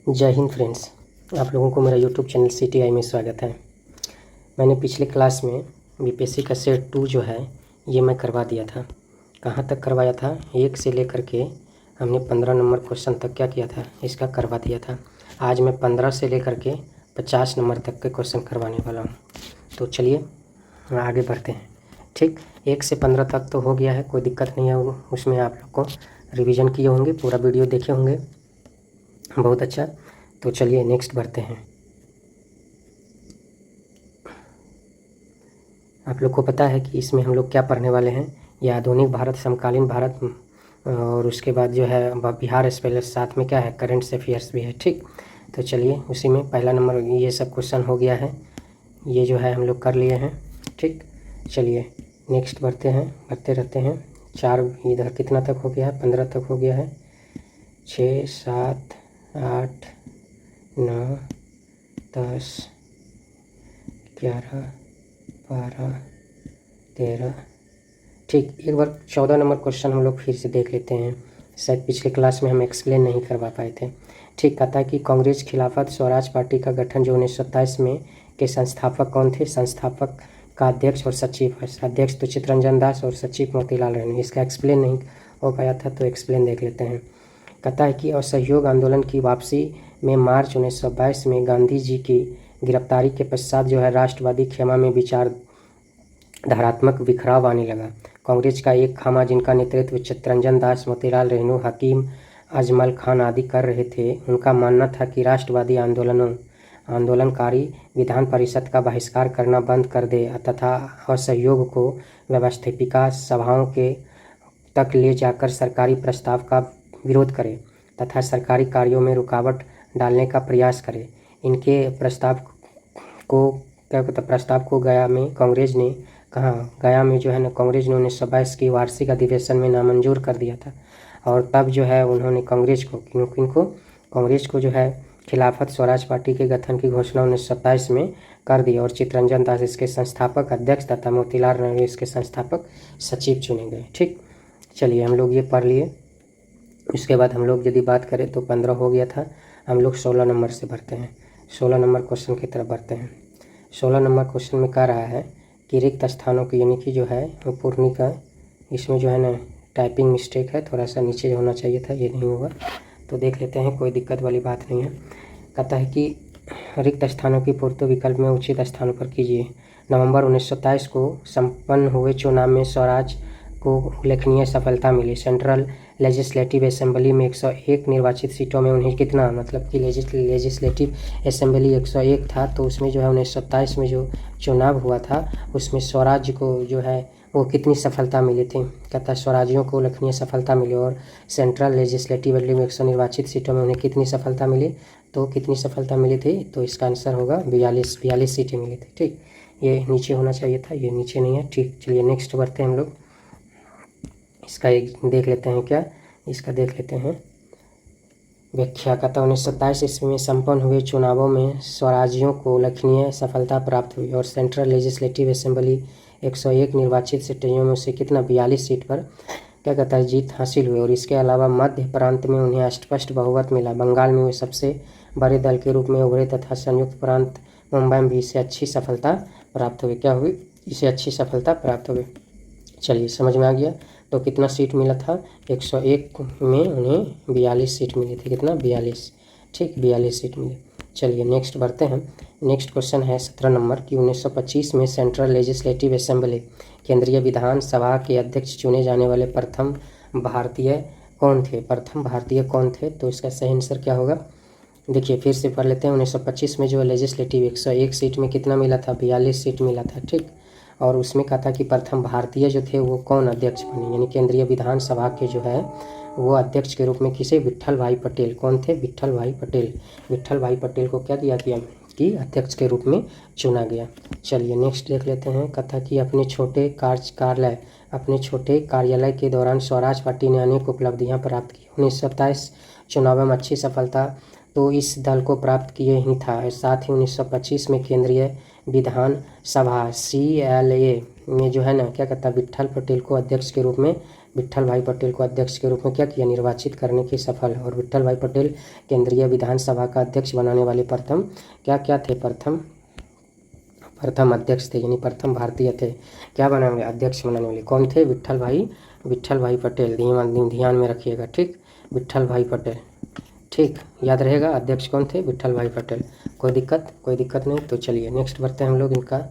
जय हिंद फ्रेंड्स, आप लोगों को मेरा यूट्यूब चैनल CTI में स्वागत है। मैंने पिछले क्लास में बीपीएससी का सेट 2 जो है ये मैं करवा दिया था। कहाँ तक करवाया था? 1 से लेकर के हमने 15 नंबर क्वेश्चन तक क्या किया था, इसका करवा दिया था। आज मैं 15 से लेकर के 50 नंबर तक के क्वेश्चन करवाने वाला हूँ। तो चलिए आगे बढ़ते हैं। ठीक, 1 से 15 तक तो हो गया है, कोई दिक्कत नहीं है। उसमें आप लोग को रिवीजन किए होंगे, पूरा वीडियो देखे होंगे, बहुत अच्छा। तो चलिए नेक्स्ट बढ़ते हैं। आप लोग को पता है कि इसमें हम लोग क्या पढ़ने वाले हैं? ये आधुनिक भारत, समकालीन भारत, और उसके बाद जो है बिहार स्पेशल, साथ में क्या है करेंट अफेयर्स भी है। ठीक, तो चलिए उसी में पहला नंबर ये सब क्वेश्चन हो गया है, ये जो है हम लोग कर लिए हैं। ठीक, चलिए नेक्स्ट बढ़ते हैं, बढ़ते रहते हैं। 4 इधर कितना तक हो गया है? 15 तक हो गया है। 6, 7, 8, 9, 10, 11, 12, 13। ठीक, एक बार 14 नंबर क्वेश्चन हम लोग फिर से देख लेते हैं, शायद पिछले क्लास में हम एक्सप्लेन नहीं करवा पाए थे। ठीक, कहता है कि कांग्रेस खिलाफत स्वराज पार्टी का गठन जो 1927 में के संस्थापक कौन थे? संस्थापक का अध्यक्ष और सचिव है। अध्यक्ष तो चित्तरंजन दास और सचिव मोतीलाल नेहरू। इसका एक्सप्लेन नहीं हो पाया था तो एक्सप्लेन देख लेते हैं। कहता है कि असहयोग आंदोलन की वापसी में मार्च 1922 में गांधी जी की गिरफ्तारी के पश्चात जो है राष्ट्रवादी खेमा में विचार धारात्मक बिखराव आने लगा। कांग्रेस का एक खामा जिनका नेतृत्व चित्तरंजन दास, मोतीलाल नेहरू, हकीम अजमल खान आदि कर रहे थे, उनका मानना था कि राष्ट्रवादी आंदोलनकारी विधान परिषद का बहिष्कार करना बंद कर दे तथा असहयोग को व्यवस्थापिका सभाओं के तक ले जाकर सरकारी प्रस्ताव का विरोध करे तथा सरकारी कार्यों में रुकावट डालने का प्रयास करे। इनके प्रस्ताव को गया में कांग्रेस ने गया में जो है ना कांग्रेस ने 1922 की वार्षिक अधिवेशन में नामंजूर कर दिया था। और तब जो है उन्होंने कांग्रेस को जो है खिलाफत स्वराज पार्टी के गठन की घोषणा 1927 में कर दी और चित्तरंजन दास इसके संस्थापक अध्यक्ष तथा मोतीलाल नेहरू इसके संस्थापक सचिव चुने गए। ठीक, चलिए हम लोग ये पढ़ लिए। उसके बाद हम लोग यदि बात करें तो 15 हो गया था, हम लोग 16 नंबर से बढ़ते हैं। 16 नंबर क्वेश्चन की तरफ बढ़ते हैं। 16 नंबर क्वेश्चन में कह रहा है कि रिक्त स्थानों की यानी कि जो है वो पूर्णी का, इसमें जो है ना टाइपिंग मिस्टेक है, थोड़ा सा नीचे होना चाहिए था, ये नहीं हुआ तो देख लेते हैं, कोई दिक्कत वाली बात नहीं है। कहता है कि रिक्त स्थानों की पूर्ति विकल्प में उचित स्थानों पर कीजिए। नवंबर 1927 को संपन्न हुए चुनाव में स्वराज को उल्लेखनीय सफलता मिली। सेंट्रल लेजिस्लेटिव असेंबली में 101 निर्वाचित सीटों में उन्हें कितना, मतलब कि लेजिस्लेटिव असेंबली 101 था, तो उसमें जो है 1927 में जो चुनाव हुआ था उसमें स्वराज को जो है वो कितनी सफलता मिली थी? कहता है स्वराजियों को उल्लेखनीय सफलता मिली। और सेंट्रल लेजिस्लेटिव असेंबली में 100 निर्वाचित सीटों में उन्हें कितनी सफलता मिली? तो कितनी सफलता मिली थी? तो इसका आंसर होगा 42 सीटें मिली थी। ठीक, ये नीचे होना चाहिए था, ये नीचे नहीं है। ठीक, चलिए नेक्स्ट बढ़ते हैं हम लोग। इसका एक देख लेते हैं, क्या इसका देख लेते हैं व्याख्या। कहता 1927 ईस्वी में संपन्न हुए चुनावों में स्वराजियों को उल्लेखनीय सफलता प्राप्त हुई और सेंट्रल लेजिस्लेटिव असेंबली 101 निर्वाचित सीटों में उसे कितना 42 सीट पर क्या कहता है जीत हासिल हुई। और इसके अलावा मध्य प्रांत में उन्हें स्पष्ट बहुमत मिला। बंगाल में वे सबसे बड़े दल के रूप में उभरे तथा संयुक्त प्रांत मुंबई में भी इसे अच्छी सफलता प्राप्त हुई। क्या हुई? इसे अच्छी सफलता प्राप्त हुई। चलिए समझ में आ गया। तो कितना सीट मिला था? 101 में उन्हें 42 सीट मिली थी। कितना? 42। ठीक, 42 सीट मिली। चलिए नेक्स्ट बढ़ते हैं। नेक्स्ट क्वेश्चन है 17 नंबर की 1925 में सेंट्रल लेजिस्लेटिव असेंबली केंद्रीय विधान सभा के अध्यक्ष चुने जाने वाले प्रथम भारतीय कौन थे? प्रथम भारतीय कौन थे? तो इसका सही आंसर क्या होगा? देखिए फिर से पढ़ लेते हैं। 1925 में जो लेजिस्लेटिव 101 सीट में कितना मिला था? 42 सीट मिला था। ठीक, और उसमें कहा था कि प्रथम भारतीय जो थे वो कौन अध्यक्ष बने, यानी केंद्रीय विधानसभा के जो है वो अध्यक्ष के रूप में किसे? विट्ठल भाई पटेल। कौन थे? विट्ठल भाई पटेल। विट्ठल भाई पटेल को क्या दिया गया कि अध्यक्ष के रूप में चुना गया। चलिए नेक्स्ट देख लेते हैं। कथा कि अपने छोटे कार्यालय के दौरान स्वराज पार्टी ने अनेक उपलब्धियां प्राप्त की। 1927 चुनाव में अच्छी सफलता तो इस दल को प्राप्त किए ही था। साथ ही 1925 में केंद्रीय विधान सभा CLA में जो है ना क्या कहता है विट्ठल पटेल को अध्यक्ष के रूप में विट्ठल भाई पटेल को अध्यक्ष के रूप में क्या किया, निर्वाचित करने की सफल। और विट्ठल भाई पटेल केंद्रीय विधानसभा का अध्यक्ष बनाने वाले प्रथम क्या थे, प्रथम अध्यक्ष थे, यानी प्रथम भारतीय थे। क्या बनाने वाले, अध्यक्ष बनाने वाले कौन थे, विट्ठल भाई पटेल। ध्यान में रखिएगा, ठीक, विट्ठल भाई पटेल, ठीक, याद रहेगा। अध्यक्ष कौन थे, विट्ठल भाई पटेल। कोई दिक्कत नहीं। तो चलिए नेक्स्ट बढ़ते हैं हम लोग इनका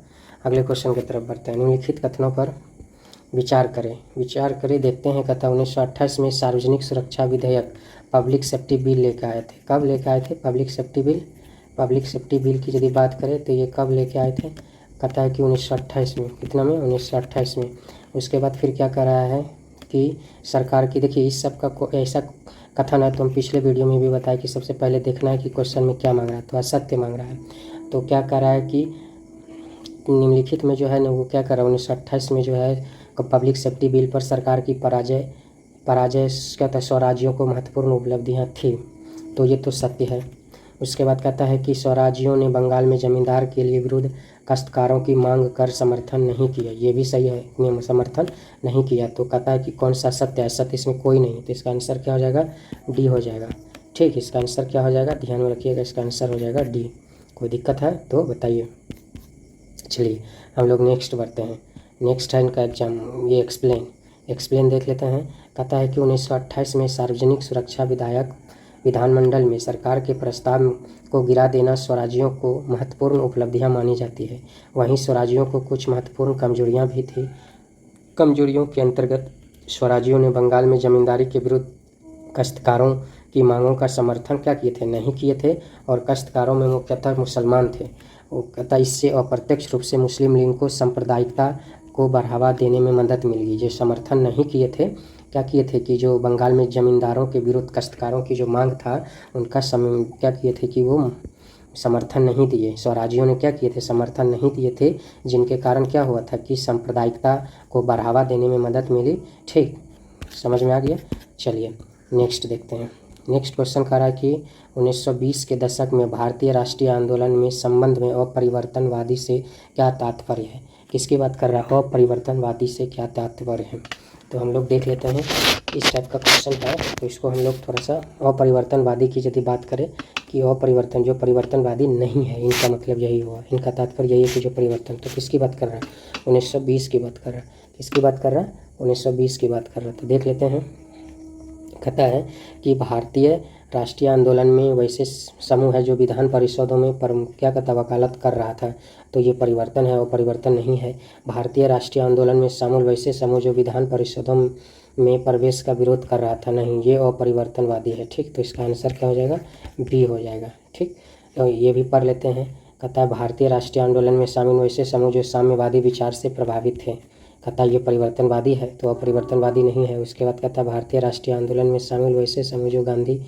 अगले क्वेश्चन की तरफ बढ़ते हैं। निम्नलिखित कथनों पर विचार करें। देखते हैं। कथा 1928 में सार्वजनिक सुरक्षा विधेयक पब्लिक सेफ्टी बिल लेकर आए थे। कब लेकर आए थे पब्लिक सेफ्टी बिल की यदि बात करें तो ये कब लेके आए थे, कहता है कि 1928 में। कितना में, 1928 में। उसके बाद फिर क्या कर रहा है कि सरकार की, देखिए इस सब का ऐसा कथन है तो हम पिछले वीडियो में भी बताया कि सबसे पहले देखना है कि क्वेश्चन में क्या मांग रहा है, तो असत्य मांग रहा है। तो क्या कर रहा है कि निम्नलिखित में जो है ना वो क्या कर रहा है, 1928 में जो है पब्लिक सेफ्टी बिल पर सरकार की पराजय क्या था, स्वराज्यों को महत्वपूर्ण उपलब्धियां थी, तो ये तो सत्य है। उसके बाद कहता है कि स्वराज्यों ने बंगाल में जमींदार के लिए विरुद्ध काश्तकारों की मांग कर समर्थन नहीं किया, ये भी सही है, ने समर्थन नहीं किया। तो कहता है कि कौन सा सत्य है, सत्य इसमें कोई नहीं, तो इसका आंसर क्या हो जाएगा, डी हो जाएगा। ठीक, इसका आंसर क्या हो जाएगा, ध्यान में रखिएगा, इसका आंसर हो जाएगा डी। कोई दिक्कत है तो बताइए। चलिए हम लोग नेक्स्ट बढ़ते हैं। नेक्स्ट है इनका एग्जाम, ये एक्सप्लेन देख लेते हैं। कहता है कि 1928 में सार्वजनिक सुरक्षा विधानमंडल में सरकार के प्रस्ताव को गिरा देना स्वराज्यों को महत्वपूर्ण उपलब्धियां मानी जाती है। वहीं स्वराज्यों को कुछ महत्वपूर्ण कमजोरियां भी थी। कमजोरियों के अंतर्गत स्वराज्यों ने बंगाल में जमींदारी के विरुद्ध काश्तकारों की मांगों का समर्थन क्या किए थे, नहीं किए थे। और काश्तकारों में मुख्यतः मुसलमान थे। वो कहता इससे अप्रत्यक्ष रूप से मुस्लिम लीग को सांप्रदायिकता को बढ़ावा देने में मदद मिल गई। जो समर्थन नहीं किए थे, क्या किए थे कि जो बंगाल में जमींदारों के विरुद्ध काश्तकारों की जो मांग था उनका क्या किए थे कि वो समर्थन नहीं दिए। स्वराज्यों ने क्या किए थे, समर्थन नहीं दिए थे, जिनके कारण क्या हुआ था कि सांप्रदायिकता को बढ़ावा देने में मदद मिली। ठीक, समझ में आ गया। चलिए नेक्स्ट देखते हैं। नेक्स्ट क्वेश्चन कह रहा है कि 1920 के दशक में भारतीय राष्ट्रीय आंदोलन में संबंध में अपरिवर्तनवादी से क्या तात्पर्य है। किसकी बात कर रहा है, अपरिवर्तनवादी से क्या तात्पर्य है। तो हम लोग देख लेते हैं, इस टाइप का क्वेश्चन है तो इसको हम लोग थोड़ा सा अपरिवर्तनवादी की यदि बात करें कि जो परिवर्तनवादी नहीं है, इनका मतलब यही हुआ, इनका तात्पर्य यही है कि जो परिवर्तन। तो किसकी बात कर रहा है, 1920 की बात कर रहा है। किसकी बात कर रहा है, 1920 की बात कर रहा है। तो देख लेते हैं। कहता है कि भारतीय राष्ट्रीय आंदोलन में वैसे समूह है जो विधान परिषदों में क्या कहता वकालत कर रहा था, तो ये परिवर्तन है और परिवर्तन नहीं है। भारतीय राष्ट्रीय आंदोलन में शामिल वैसे समूह जो विधान परिषदों में प्रवेश का विरोध कर रहा था, नहीं, ये अपरिवर्तनवादी है। ठीक, तो इसका आंसर क्या हो जाएगा, बी हो जाएगा। ठीक, तो ये भी पढ़ लेते हैं। कहता है भारतीय राष्ट्रीय आंदोलन में शामिल वैसे समूह जो साम्यवादी विचार से प्रभावित थे, कहता ये परिवर्तनवादी है तो अपरिवर्तनवादी नहीं है। उसके बाद कहता भारतीय राष्ट्रीय आंदोलन में शामिल वैसे समूह जो गांधी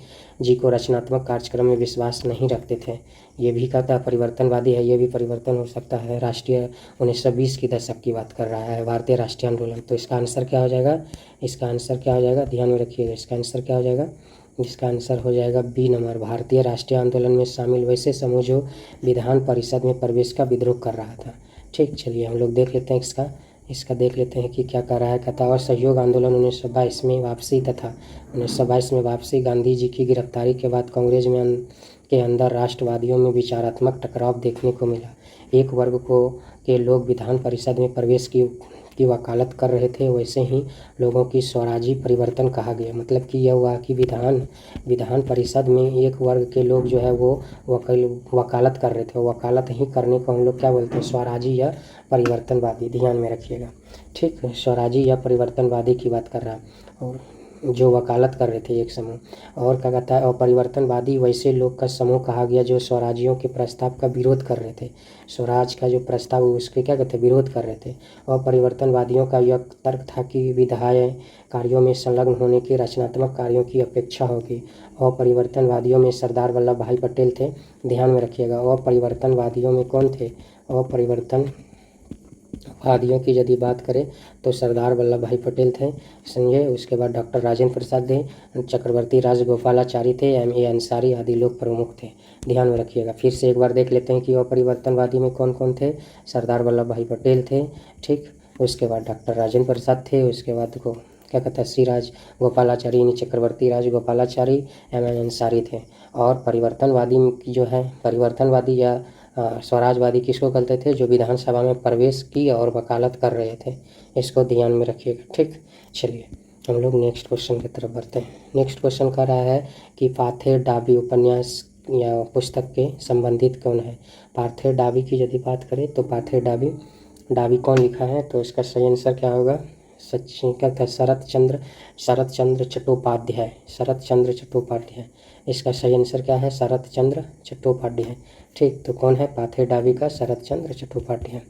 जी को रचनात्मक कार्यक्रम में विश्वास नहीं रखते थे, ये भी कहता परिवर्तनवादी है, ये भी परिवर्तन हो सकता है। राष्ट्रीय 1920 की दशक की बात कर रहा है भारतीय राष्ट्रीय आंदोलन, तो इसका आंसर क्या हो जाएगा, इसका आंसर क्या हो जाएगा, ध्यान में रखिएगा, इसका आंसर क्या हो जाएगा, इसका आंसर हो जाएगा बी नंबर। भारतीय राष्ट्रीय आंदोलन में शामिल वैसे समूह जो विधान परिषद में प्रवेश का विद्रोह कर रहा था। ठीक, चलिए हम लोग देख लेते हैं इसका देख लेते हैं कि क्या कर रहा है। कहता और सहयोग आंदोलन 1922 में वापसी तथा 1922 में वापसी, गांधी जी की गिरफ्तारी के बाद कांग्रेस में के अंदर राष्ट्रवादियों में विचारात्मक टकराव देखने को मिला। एक वर्ग के लोग विधान परिषद में प्रवेश की वकालत कर रहे थे, वैसे ही लोगों की स्वराजी परिवर्तन कहा गया। मतलब कि यह हुआ कि विधान परिषद में एक वर्ग के लोग जो है वो वकालत कर रहे थे, वकालत ही करने को हम लोग क्या बोलते हैं, स्वराजी या परिवर्तनवादी। ध्यान में रखिएगा। ठीक, स्वराजी या परिवर्तनवादी की बात कर रहा है, और जो वकालत कर रहे थे एक समूह। और क्या कहता है, और परिवर्तनवादी वैसे लोग का समूह कहा गया जो स्वराज्यों के प्रस्ताव का विरोध कर रहे थे। स्वराज का जो प्रस्ताव उसके क्या कहते हैं, विरोध कर रहे थे। और परिवर्तनवादियों का यह तर्क था कि विधायी कार्यों में संलग्न होने के रचनात्मक कार्यों की अपेक्षा होगी। और परिवर्तनवादियों में सरदार वल्लभ भाई पटेल थे। ध्यान में रखिएगा। और परिवर्तनवादियों में कौन थे, और परिवर्तनवादियों की यदि बात करें तो सरदार वल्लभ भाई पटेल थे, समझे। उसके बाद डॉक्टर राजेंद्र प्रसाद थे, चक्रवर्ती राजगोपालाचारी थे, M.A. अंसारी आदि लोग प्रमुख थे। ध्यान में रखिएगा। फिर से एक बार देख लेते हैं कि अपरिवर्तनवादी में कौन कौन थे। सरदार वल्लभ भाई पटेल थे, ठीक। उसके बाद डॉक्टर राजेंद्र प्रसाद थे। उसके बाद देखो क्या कहता है, श्रीराज गोपालाचारी यानी चक्रवर्ती राज गोपालाचारी एम.एन. अंसारी थे। और परिवर्तनवादी जो है, परिवर्तनवादी या स्वराजवादी किसको कहते थे, जो विधानसभा में प्रवेश की और वकालत कर रहे थे। इसको ध्यान में रखिएगा, ठीक। चलिए हम लोग नेक्स्ट क्वेश्चन की तरफ बढ़ते हैं। नेक्स्ट क्वेश्चन कह रहा है कि पाथेर डाबी उपन्यास या पुस्तक के संबंधित कौन है। पाथेर डाबी की यदि बात करें तो पाथेर डाबी कौन लिखा है, तो इसका सही आंसर क्या होगा, सचिन क्या था, शरत चंद्र चट्टोपाध्याय। इसका सही आंसर क्या है, शरत चंद्र चट्टोपाध्याय। ठीक, तो कौन है पाथेर डाबी का, शरत चंद्र चट्टोपाध्याय।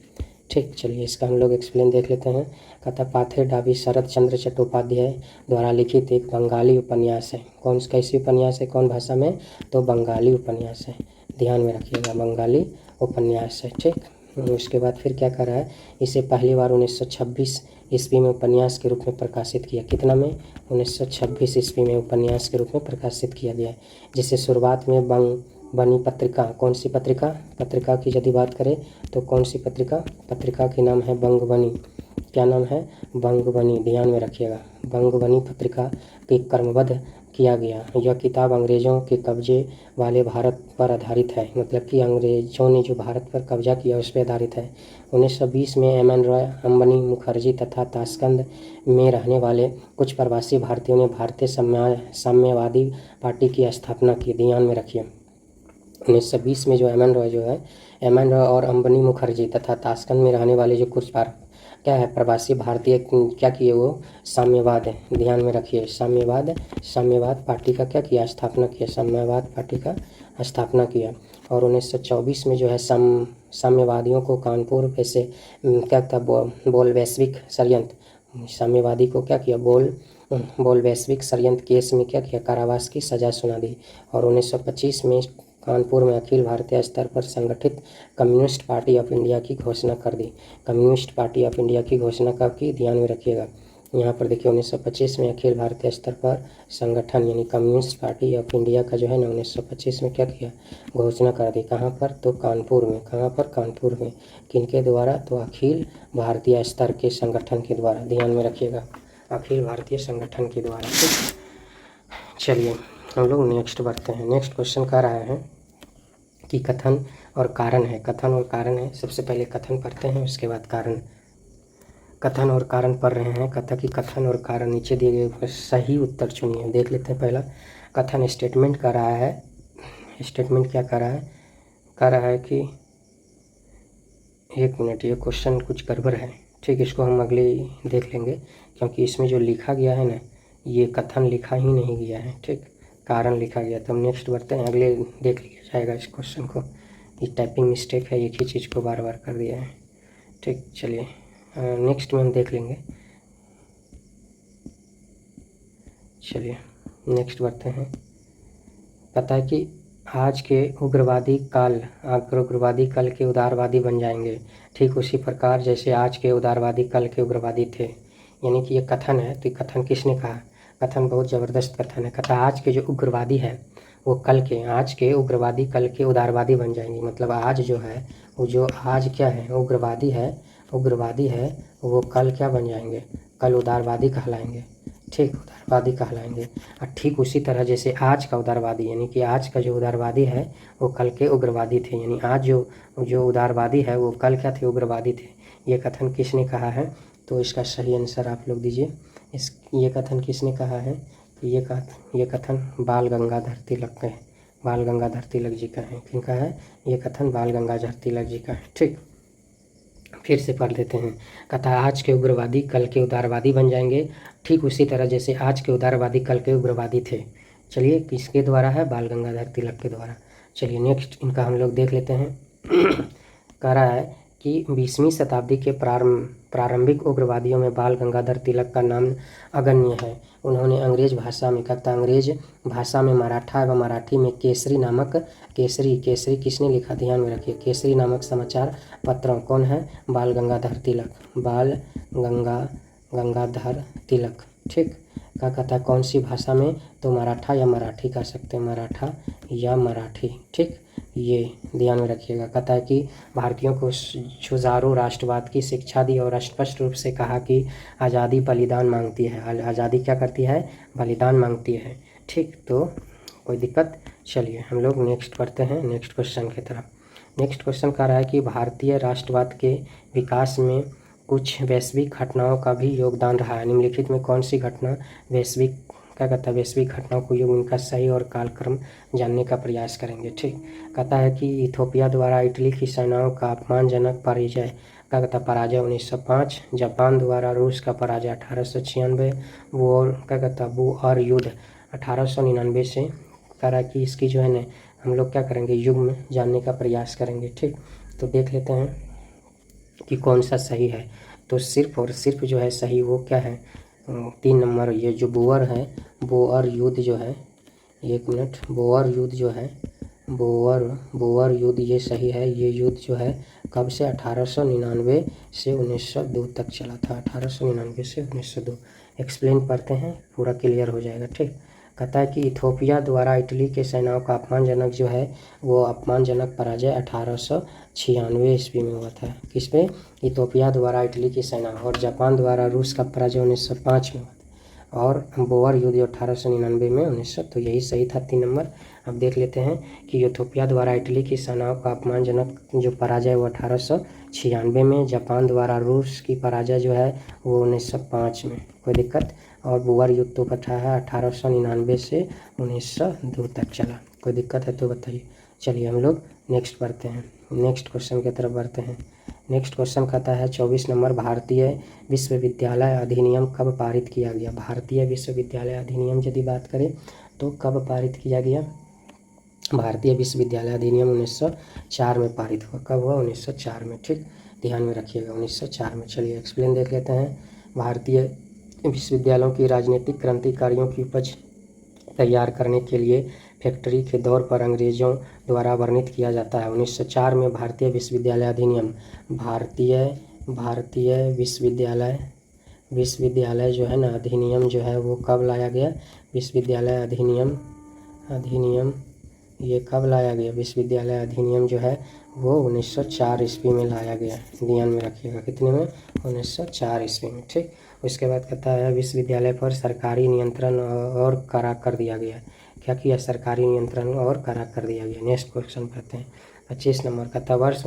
ठीक, चलिए इसका हम लोग एक्सप्लेन देख लेते हैं। कहता पाथेर डाबी शरत चंद्र चट्टोपाध्याय द्वारा लिखित एक बंगाली उपन्यास है। कैसी उपन्यास है, कौन भाषा में, तो बंगाली उपन्यास है। ध्यान में रखिएगा, बंगाली उपन्यास है। ठीक, उसके बाद फिर क्या कर रहा है, इसे पहली बार 1926 ईस्वी में उपन्यास के रूप में प्रकाशित किया। कितना में, 1926 ईस्वी में उपन्यास के रूप में प्रकाशित किया गया है, जिसे शुरुआत में बनी पत्रिका, कौन सी पत्रिका की यदि बात करें तो कौन सी पत्रिका के नाम है बंगबनी। क्या नाम है, बंगबनी। ध्यान में रखिएगा, बंगबनी पत्रिका के क्रमबद्ध किया गया। यह किताब अंग्रेज़ों के कब्जे वाले भारत पर आधारित है, मतलब कि अंग्रेज़ों ने जो भारत पर कब्जा किया उस पर आधारित है। 1920 में एम.एन. रॉय, अम्बनी मुखर्जी तथा ताशकंद में रहने वाले कुछ प्रवासी भारतीयों ने भारतीय साम्यवादी पार्टी की स्थापना की। ध्यान में रखिए, 1920 में जो एम.एन. रॉय और अम्बनी मुखर्जी तथा ताशकंद में रहने वाले जो कुछ क्या है प्रवासी भारतीय क्या किए, वो साम्यवाद है। ध्यान में रखिए, साम्यवाद पार्टी का क्या किया, स्थापना किया, साम्यवाद पार्टी का स्थापना किया। और 1924 में जो है साम्यवादियों को कानपुर वैसे क्या था, बोल वैश्विक षड्यंत्र, साम्यवादी को क्या किया, बोल वैश्विक षड्यंत्र केस में क्या किया, कारावास की सजा सुना दी। और 1925 में कानपुर में अखिल भारतीय स्तर पर संगठित कम्युनिस्ट पार्टी ऑफ इंडिया की घोषणा कर दी। कम्युनिस्ट पार्टी ऑफ इंडिया की घोषणा कब की, ध्यान में रखिएगा। यहाँ पर देखिए 1925 में अखिल भारतीय स्तर पर संगठन यानी कम्युनिस्ट पार्टी ऑफ इंडिया का जो है ना 1925 में क्या किया, घोषणा कर दी। कहाँ पर, तो कानपुर में। कहाँ पर, कानपुर में। किनके द्वारा, तो अखिल भारतीय स्तर के संगठन के द्वारा। ध्यान में रखिएगा, अखिल भारतीय संगठन के द्वारा। चलिए हम लोग नेक्स्ट बढ़ते हैं। नेक्स्ट क्वेश्चन कह रहा है कि कथन और कारण है। सबसे पहले कथन पढ़ते हैं, उसके बाद कारण। कथन और कारण पढ़ रहे हैं। कथा की कथन और कारण नीचे दिए गए पर सही उत्तर चुनिए। देख लेते हैं। पहला कथन स्टेटमेंट कर रहा है। स्टेटमेंट क्या कर रहा है कि एक मिनट, ये क्वेश्चन कुछ गड़बड़ है। ठीक, इसको हम अगले देख लेंगे, क्योंकि इसमें जो लिखा गया है ना, ये कथन लिखा ही नहीं गया है। ठीक, कारण लिखा गया। तो हम नेक्स्ट बढ़ते हैं, अगले देख लिया जाएगा इस क्वेश्चन को। ये टाइपिंग मिस्टेक है, एक ही चीज़ को बार बार कर दिया है। ठीक, चलिए नेक्स्ट में हम देख लेंगे। चलिए नेक्स्ट बढ़ते हैं। पता है कि आज के उग्रवादी कल के उदारवादी बन जाएंगे। ठीक उसी प्रकार जैसे आज के उदारवादी कल के उग्रवादी थे। यानी कि ये कथन है, तो कथन किसने कहा, कथन बहुत ज़बरदस्त कथन है। कथा आज के जो उग्रवादी है वो आज के उग्रवादी कल के उदारवादी बन जाएंगे। मतलब आज जो है वो जो आज क्या है, उग्रवादी है वो कल क्या बन जाएंगे, कल उदारवादी कहलाएंगे। ठीक, उदारवादी कहलाएंगे। और ठीक उसी तरह जैसे आज का उदारवादी, यानी कि आज का जो उदारवादी है वो कल के उग्रवादी थे। यानी आज जो उदारवादी है वो कल क्या थे, उग्रवादी थे। ये कथन किसने कहा है, तो इसका सही आंसर आप लोग दीजिए। ये कथन किसने कहा है, ये कथन बाल गंगाधर तिलक जी का है। किनका है ये कथन, बाल गंगाधर तिलक जी का है। ठीक, फिर से पढ़ लेते हैं। कथा आज के उग्रवादी कल के उदारवादी बन जाएंगे, ठीक उसी तरह जैसे आज के उदारवादी कल के उग्रवादी थे। चलिए किसके द्वारा है, बाल गंगाधर तिलक के द्वारा। चलिए नेक्स्ट इनका हम लोग देख लेते हैं। कह रहा है कि 20वीं शताब्दी के प्रारंभिक उग्रवादियों में बाल गंगाधर तिलक का नाम अगण्य है। उन्होंने अंग्रेज भाषा में मराठा एवं मराठी में केसरी किसने लिखा, ध्यान में रखिए, केसरी नामक समाचार पत्रों, कौन है, बाल गंगाधर तिलक। ठीक, क्या कहता है कौन सी भाषा में, तो मराठा या मराठी कह सकते हैं, मराठा या मराठी। ठीक, ये ध्यान में रखिएगा। कहता है कि भारतीयों को जुझारू राष्ट्रवाद की शिक्षा दी और स्पष्ट रूप से कहा कि आज़ादी बलिदान मांगती है। आज़ादी क्या करती है? बलिदान मांगती है। ठीक, तो कोई दिक्कत? चलिए हम लोग नेक्स्ट पढ़ते हैं, नेक्स्ट क्वेश्चन की तरफ। नेक्स्ट क्वेश्चन कह रहा है कि भारतीय राष्ट्रवाद के विकास में कुछ वैश्विक घटनाओं का भी योगदान रहा है। निम्नलिखित में कौन सी घटना वैश्विक क्या कहता है वैश्विक घटनाओं को उनका सही और कालक्रम जानने का प्रयास करेंगे। ठीक, कहता है कि इथोपिया द्वारा इटली की सेनाओं का अपमानजनक पराजय क्या कहता है पराजय 1905, जापान द्वारा रूस का पराजय 1896, बोअर युद्ध 1899 से। कह रहा है कि इसकी जो है ना हम लोग क्या करेंगे युग्म जानने का प्रयास करेंगे। ठीक, तो देख लेते हैं कि कौन सा सही है। तो सिर्फ और सिर्फ जो है सही वो क्या है 3 नंबर, ये जो बोअर युद्ध जो है, 1 मिनट, बोअर युद्ध जो है, बोअर युद्ध ये सही है। ये युद्ध जो है कब से 1899 से 1902 तक चला था। 1899 से 1902। एक्सप्लेन करते हैं, पूरा क्लियर हो जाएगा। ठीक, कहता है कि इथोपिया द्वारा इटली के सेनाओं का अपमानजनक जो है वो अपमानजनक पराजय 1896 ईस्वी में हुआ था। किस पे? इथोपिया द्वारा इटली की सेना। और जापान द्वारा रूस का पराजय 1905 में हुआ था। और बोअर युद्ध 1899 में 1900। तो यही सही था 3 नंबर। अब देख लेते हैं कि इथोपिया द्वारा इटली की सेनाओं का अपमानजनक जो पराजय वो 1896 में, जापान द्वारा रूस की पराजय जो है वो 1905 में। कोई दिक्कत? और बोअर युद्ध तो पता है 1899 से 1902 तक चला। कोई दिक्कत है तो बताइए। चलिए हम लोग नेक्स्ट बढ़ते हैं, नेक्स्ट क्वेश्चन की तरफ बढ़ते हैं। नेक्स्ट क्वेश्चन कहता है 24 नंबर, भारतीय विश्वविद्यालय अधिनियम कब पारित किया गया? भारतीय विश्वविद्यालय अधिनियम यदि बात करें तो कब पारित किया गया? भारतीय विश्वविद्यालय अधिनियम 1904 में पारित हुआ। कब हुआ? 1904 में। ठीक, ध्यान में रखिएगा 1904 में। चलिए एक्सप्लेन देख लेते हैं। भारतीय विश्वविद्यालयों की राजनीतिक क्रांतिकारियों की उपज तैयार करने के लिए फैक्ट्री के दौर पर अंग्रेजों द्वारा वर्णित किया जाता है। 1904 में भारतीय विश्वविद्यालय अधिनियम, भारतीय विश्वविद्यालय जो है ना अधिनियम जो है वो कब लाया गया? विश्वविद्यालय अधिनियम ये कब लाया गया? विश्वविद्यालय अधिनियम जो है वो 1904 ईस्वी में लाया गया। ध्यान में रखिएगा कितने में? 1904 ईस्वी में। ठीक, उसके बाद कहता है विश्वविद्यालय पर सरकारी नियंत्रण और कड़ा कर दिया गया। क्या किया? सरकारी नियंत्रण और कड़ा कर दिया गया। नेक्स्ट क्वेश्चन पढ़ते हैं 25 नंबर। कहता वर्ष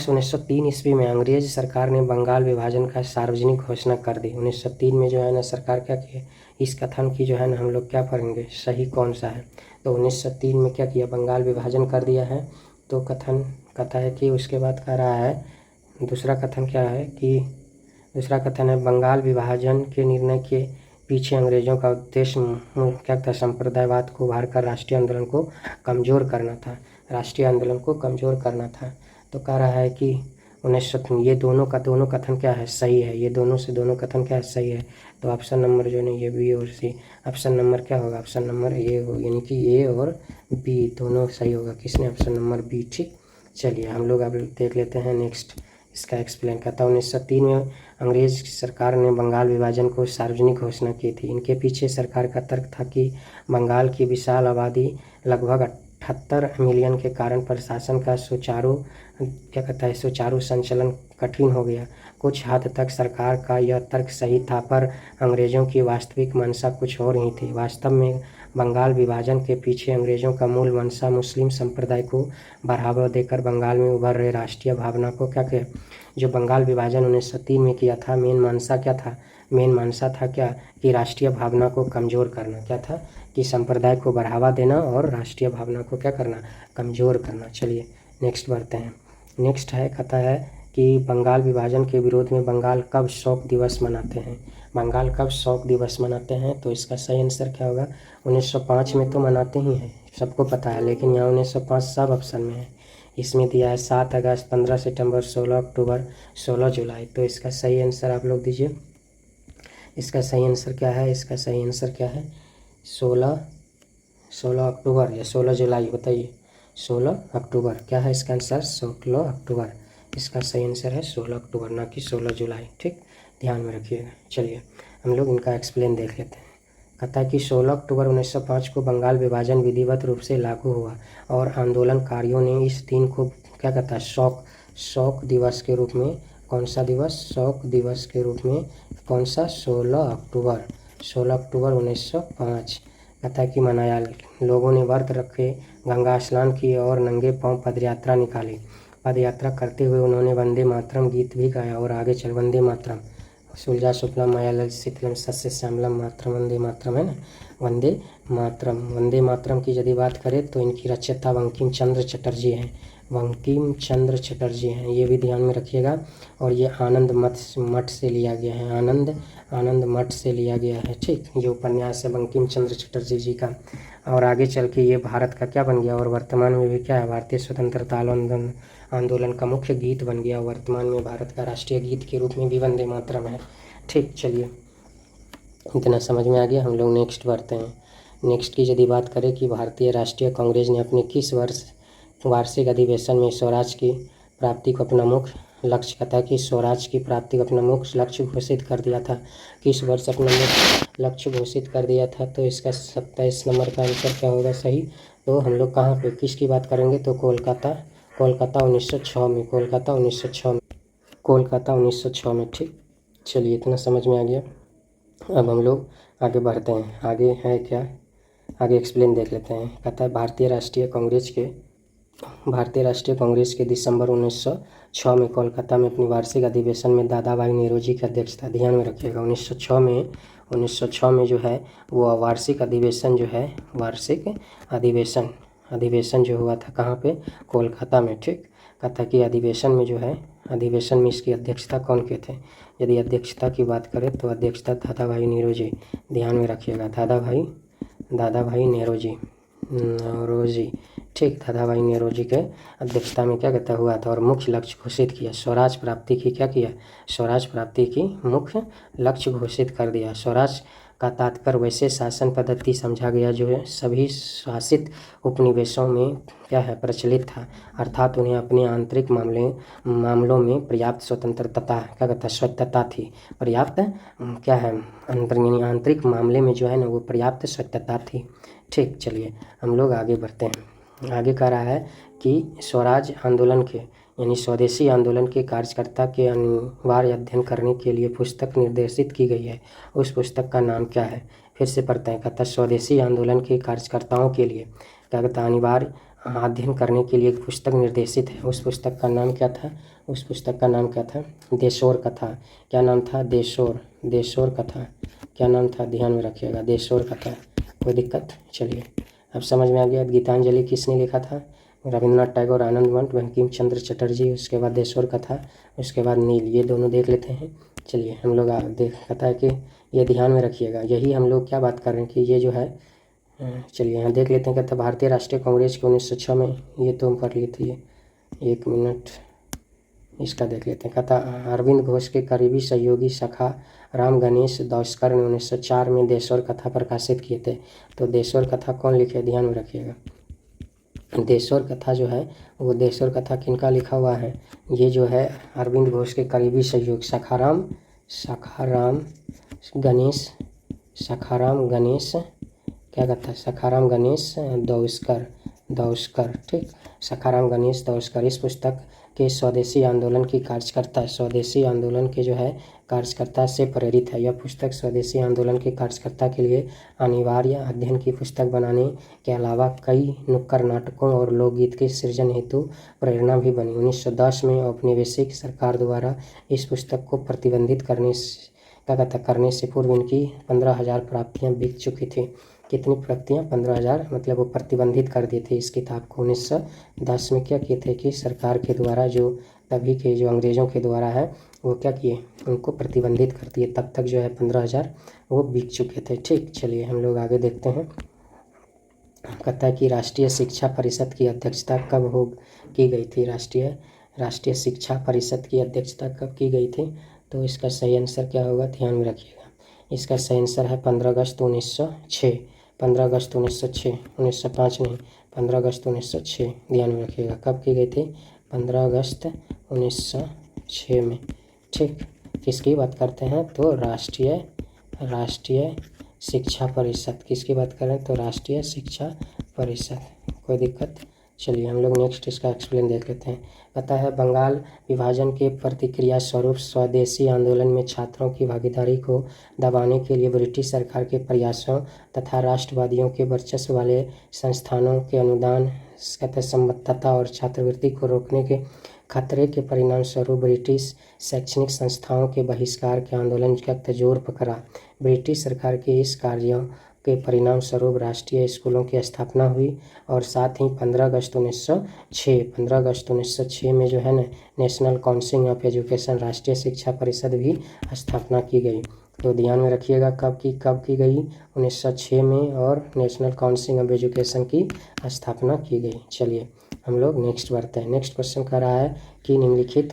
1903 ईस्वी में अंग्रेज सरकार ने बंगाल विभाजन का सार्वजनिक घोषणा कर दी। 1903 में जो है ना सरकार क्या की? इस कथन की जो है ना हम लोग क्या पढ़ेंगे सही कौन सा है? तो 1903 में क्या किया? बंगाल विभाजन कर दिया है। तो कथन कहता है कि उसके बाद कह रहा है दूसरा कथन क्या है कि दूसरा कथन है बंगाल विभाजन के निर्णय के पीछे अंग्रेजों का उद्देश्य क्या था? संप्रदायवाद को उभार कर राष्ट्रीय आंदोलन को कमज़ोर करना था। राष्ट्रीय आंदोलन को कमज़ोर करना था। तो कह रहा है कि 1903 ये दोनों कथन क्या है? सही है। ये दोनों से दोनों कथन क्या है? सही है। तो ऑप्शन नंबर जो है ये बी और सी, ऑप्शन नंबर क्या होगा? ऑप्शन नंबर ए हो, यानी कि ए और बी दोनों सही होगा। किसने? Option number B. ठीक, चलिए हम लोग अब देख लेते हैं नेक्स्ट इसका एक्सप्लेन करता हूँ। 1903 में अंग्रेज सरकार ने बंगाल विभाजन को सार्वजनिक घोषणा की थी। इनके पीछे सरकार का तर्क था कि बंगाल की विशाल आबादी लगभग 78 मिलियन के कारण प्रशासन का सुचारू संचालन कठिन हो गया। कुछ हद तक सरकार का यह तर्क सही था, पर अंग्रेजों की वास्तविक मंशा कुछ और ही थी। वास्तव में बंगाल विभाजन के पीछे अंग्रेजों का मूल मंशा मुस्लिम संप्रदाय को बढ़ावा देकर बंगाल में उभर रहे राष्ट्रीय भावना को क्या किया? जो बंगाल विभाजन 1903 में किया था, मेन मंशा क्या था? मेन मंशा था क्या कि राष्ट्रीय भावना को कमज़ोर करना। क्या था? कि संप्रदाय को बढ़ावा देना और राष्ट्रीय भावना को क्या करना? कमज़ोर करना। चलिए नेक्स्ट बढ़ते हैं। नेक्स्ट है कहता है कि बंगाल विभाजन के विरोध में बंगाल कब शोक दिवस मनाते हैं? बंगाल कब शोक दिवस मनाते हैं? तो इसका सही आंसर क्या होगा? 1905 में तो मनाते ही हैं, सबको पता है, लेकिन यहाँ 1905 सब ऑप्शन में है। इसमें दिया है 7 अगस्त, 15 सितंबर, 16 अक्टूबर, 16 जुलाई। तो इसका सही आंसर आप लोग दीजिए। इसका सही आंसर क्या है? इसका सही आंसर क्या है? 16 अक्टूबर या 16 जुलाई? बताइए। 16 अक्टूबर क्या है इसका आंसर? 16 अक्टूबर। इसका सही आंसर है 16 अक्टूबर, ना कि 16 जुलाई। ठीक, ध्यान में रखिएगा। चलिए हम लोग इनका एक्सप्लेन देख लेते हैं। कहता है कि 16 अक्टूबर 1905 को बंगाल विभाजन विधिवत रूप से लागू हुआ और आंदोलनकारियों ने इस दिन को क्या कहता है, शोक दिवस के रूप में, कौन सा दिवस, शोक दिवस के रूप में, कौन सा, 16 अक्टूबर 1905 कहता है कि मनाया। लोगों ने व्रत रखे, गंगा स्नान किए और नंगे पांव पदयात्रा निकाली। पदयात्रा करते हुए उन्होंने वंदे मातरम गीत भी गाया और आगे चल वंदे मातरम, सुलजा शुक्लम मया शीतलम सस्य श्यामलम मातरम वंदे मातरम, है ना, वंदे मातरम। वंदे मातरम की यदि बात करें तो इनकी रचयिता बंकिम चंद्र चटर्जी हैं, बंकिम चंद्र चटर्जी हैं, ये भी ध्यान में रखिएगा। और ये आनंद मठ से लिया गया है, आनंद मठ से लिया गया है, ठीक। ये उपन्यास है बंकिम चंद्र चटर्जी जी का। और आगे चल के ये भारत का क्या बन गया और वर्तमान में भी क्या है, भारतीय स्वतंत्रता आंदोलन का मुख्य गीत बन गया। वर्तमान में भारत का राष्ट्रीय गीत के रूप में भी वंदे मातरम है, ठीक। चलिए, इतना समझ में आ गया। हम लोग नेक्स्ट बढ़ते हैं। नेक्स्ट की यदि बात करें कि भारतीय राष्ट्रीय कांग्रेस ने अपने किस वर्ष वार्षिक अधिवेशन में स्वराज की प्राप्ति को अपना मुख्य लक्ष्य, कहता है कि स्वराज की प्राप्ति को अपना मुख्य लक्ष्य घोषित कर दिया था। किस वर्ष अपना मुख्य लक्ष्य घोषित कर दिया था, तो इसका 27 नंबर का आंसर क्या होगा सही। तो हम लोग कहाँ पे किसकी बात करेंगे, तो कोलकाता 1906 में, कोलकाता 1906 में, ठीक। चलिए, इतना समझ में आ गया। अब हम लोग आगे बढ़ते हैं। आगे है क्या, आगे एक्सप्लेन देख लेते हैं। कहता है भारतीय राष्ट्रीय कांग्रेस के दिसंबर 1906 में कोलकाता में अपनी वार्षिक अधिवेशन में दादा भाई नेरोजी की अध्यक्षता, ध्यान में रखिएगा, 1906 में जो है वो वार्षिक अधिवेशन जो है, वार्षिक अधिवेशन जो हुआ था कहाँ पे, कोलकाता में, ठीक। कहता कि अधिवेशन में जो है, अधिवेशन में इसकी अध्यक्षता कौन के थे। यदि अध्यक्षता की बात करें तो अध्यक्षता दादा भाई नेरोजी, ध्यान में रखिएगा, दादा भाई नेरोजी, ठीक। दादा भाई नेरोजी के अध्यक्षता में क्या कहता हुआ था और मुख्य लक्ष्य घोषित किया, स्वराज प्राप्ति की क्या किया, स्वराज प्राप्ति की मुख्य लक्ष्य घोषित कर दिया। स्वराज का तात्पर्य वैसे शासन पद्धति समझा गया जो है सभी शासित उपनिवेशों में क्या है, प्रचलित था, अर्थात उन्हें अपने आंतरिक मामलों में पर्याप्त स्वतंत्रता, क्या कहता है, स्वायत्तता थी, पर्याप्त क्या है, आंतरिक मामले में जो है ना वो पर्याप्त स्वायत्तता थी, ठीक। चलिए, हम लोग आगे बढ़ते हैं। आगे कह रहा है कि स्वराज आंदोलन के यानी स्वदेशी आंदोलन के कार्यकर्ता के अनिवार्य अध्ययन करने के लिए पुस्तक निर्देशित की गई है। उस पुस्तक का नाम क्या है, फिर से पढ़ते हैं। कहता स्वदेशी आंदोलन के कार्यकर्ताओं के लिए क्या कहता अनिवार्य अध्ययन करने के लिए एक पुस्तक निर्देशित है। उस पुस्तक का नाम क्या था, उस पुस्तक का नाम क्या था, देशोर कथा। क्या नाम था, देशोर कथा, क्या नाम था, ध्यान में रखिएगा, देशोर कथा। कोई दिक्कत, चलिए अब समझ में आ गया। गीतांजलि किसने लिखा था, रविंद्रनाथ टैगोर, आनंद मठ, बंकिम चंद्र चटर्जी, उसके बाद देशोर कथा, उसके बाद नील, ये दोनों देख लेते हैं। चलिए, हम लोग कहता है कि ये ध्यान में रखिएगा, यही हम लोग क्या बात कर रहे हैं कि ये जो है, चलिए यहाँ देख लेते हैं। कहता भारतीय राष्ट्रीय कांग्रेस के 1906 में, ये तो हम पढ़ लिए थे, ये 1 मिनट इसका देख लेते हैं। कहता अरविंद घोष के करीबी सहयोगी सखा राम गणेश दौस्कर ने 1904 में देशोर कथा प्रकाशित किए थे। तो देशोर कथा कौन लिखे, ध्यान में रखिएगा। देशोर कथा जो है वो देशोर कथा किनका लिखा हुआ है, ये जो है अरविंद घोष के करीबी सहयोगी सखाराम गणेश क्या कहता है, सखाराम गणेश दौस्कर, ठीक। सखाराम गणेश दौस्कर इस पुस्तक के स्वदेशी आंदोलन की कार्यकर्ता, स्वदेशी आंदोलन के जो है कार्यकर्ता से प्रेरित है। यह पुस्तक स्वदेशी आंदोलन के कार्यकर्ता के लिए अनिवार्य अध्ययन की पुस्तक बनाने के अलावा कई नुक्कड़ नाटकों और लोकगीत के सृजन हेतु प्रेरणा भी बनी। 1910 में औपनिवेशिक सरकार द्वारा इस पुस्तक को प्रतिबंधित करने से पूर्व इनकी 15,000 प्रतियां बिक चुकी थी। कितनी प्रतियां, 15,000, मतलब वो प्रतिबंधित कर दिए थे इस किताब को। 1910 में क्या किए थे कि सरकार के द्वारा जो तभी के जो अंग्रेज़ों के द्वारा है वो क्या किए, उनको प्रतिबंधित कर दिए। तब तक जो है 15,000 वो बिक चुके थे, ठीक। चलिए, हम लोग आगे देखते हैं। कहता है कि राष्ट्रीय शिक्षा परिषद की अध्यक्षता कब की गई थी, राष्ट्रीय शिक्षा परिषद की अध्यक्षता कब की गई थी। तो इसका सही आंसर क्या होगा, ध्यान में रखिएगा। इसका सही आंसर है 15 अगस्त 1906, 15 अगस्त 1906, 1905 नहीं, 15 अगस्त 1906, ध्यान में रखिएगा। कब की गई थी, 15 अगस्त 1906 में, ठीक। किसकी बात करते हैं, तो राष्ट्रीय शिक्षा परिषद, किसकी बात कर रहे हैं? तो राष्ट्रीय शिक्षा परिषद। कोई दिक्कत? चलिए हम लोग नेक्स्ट इसका एक्सप्लेन देख लेते हैं। पता है बंगाल विभाजन के प्रतिक्रिया स्वरूप स्वदेशी आंदोलन में छात्रों की भागीदारी को दबाने के लिए ब्रिटिश सरकार के प्रयासों तथा राष्ट्रवादियों के वर्चस्व वाले संस्थानों के अनुदान संबद्धता और छात्रवृत्ति को रोकने के खतरे के परिणाम स्वरूप ब्रिटिश शैक्षणिक संस्थाओं के बहिष्कार के आंदोलन का जोर पकड़ा। ब्रिटिश सरकार के इस कार्यों के परिणाम स्वरूप राष्ट्रीय स्कूलों की स्थापना हुई और साथ ही 15 अगस्त 1906 में जो है ना नेशनल काउंसिल ऑफ एजुकेशन राष्ट्रीय शिक्षा परिषद भी स्थापना की गई। तो ध्यान में रखिएगा कब की गई? 1906 में, और नेशनल काउंसिल ऑफ एजुकेशन की स्थापना की गई। चलिए हम लोग नेक्स्ट बढ़ते हैं। नेक्स्ट क्वेश्चन कर रहा है कि निम्नलिखित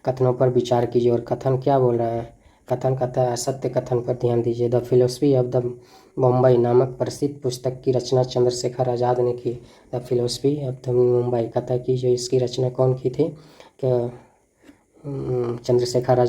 कथनों पर विचार कीजिए। और कथन क्या बोल रहा है? कथन कहता है असत्य कथन पर ध्यान दीजिए। The philosophy of the Mumbai नामक प्रसिद्ध पुस्तक की रचना चंद्रशेखर आज़ाद ने की। The philosophy of the Mumbai कहता है कि जो इसकी रचना कौन की थी? कि चंद्रशेखर